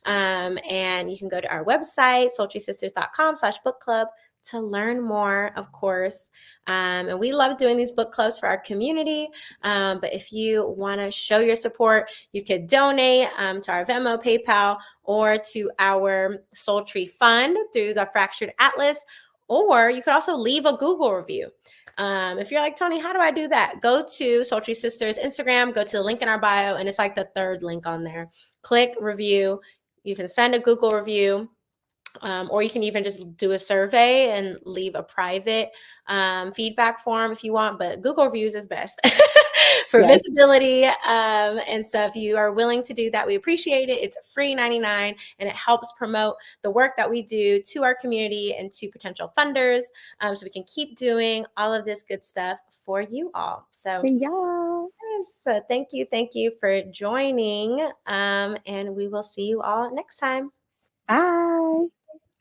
And you can go to our website, sultrysisters.com/book club, to learn more, of course. And we love doing these book clubs for our community. But if you want to show your support, you could donate to our Venmo, PayPal, or to our Soultry Fund through the Fractured Atlas. Or you could also leave a Google review. If you're like, Tony, how do I do that? Go to Soultry Sisters Instagram, go to the link in our bio, and it's like the third link on there. Click review. You can send a Google review, or you can even just do a survey and leave a private feedback form if you want. But Google reviews is best for Yes. visibility. And so if you are willing to do that, we appreciate it. It's free 99, and it helps promote the work that we do to our community and to potential funders, so we can keep doing all of this good stuff for you all. So, Yeah. yes, so thank you for joining, and we will see you all next time. Bye.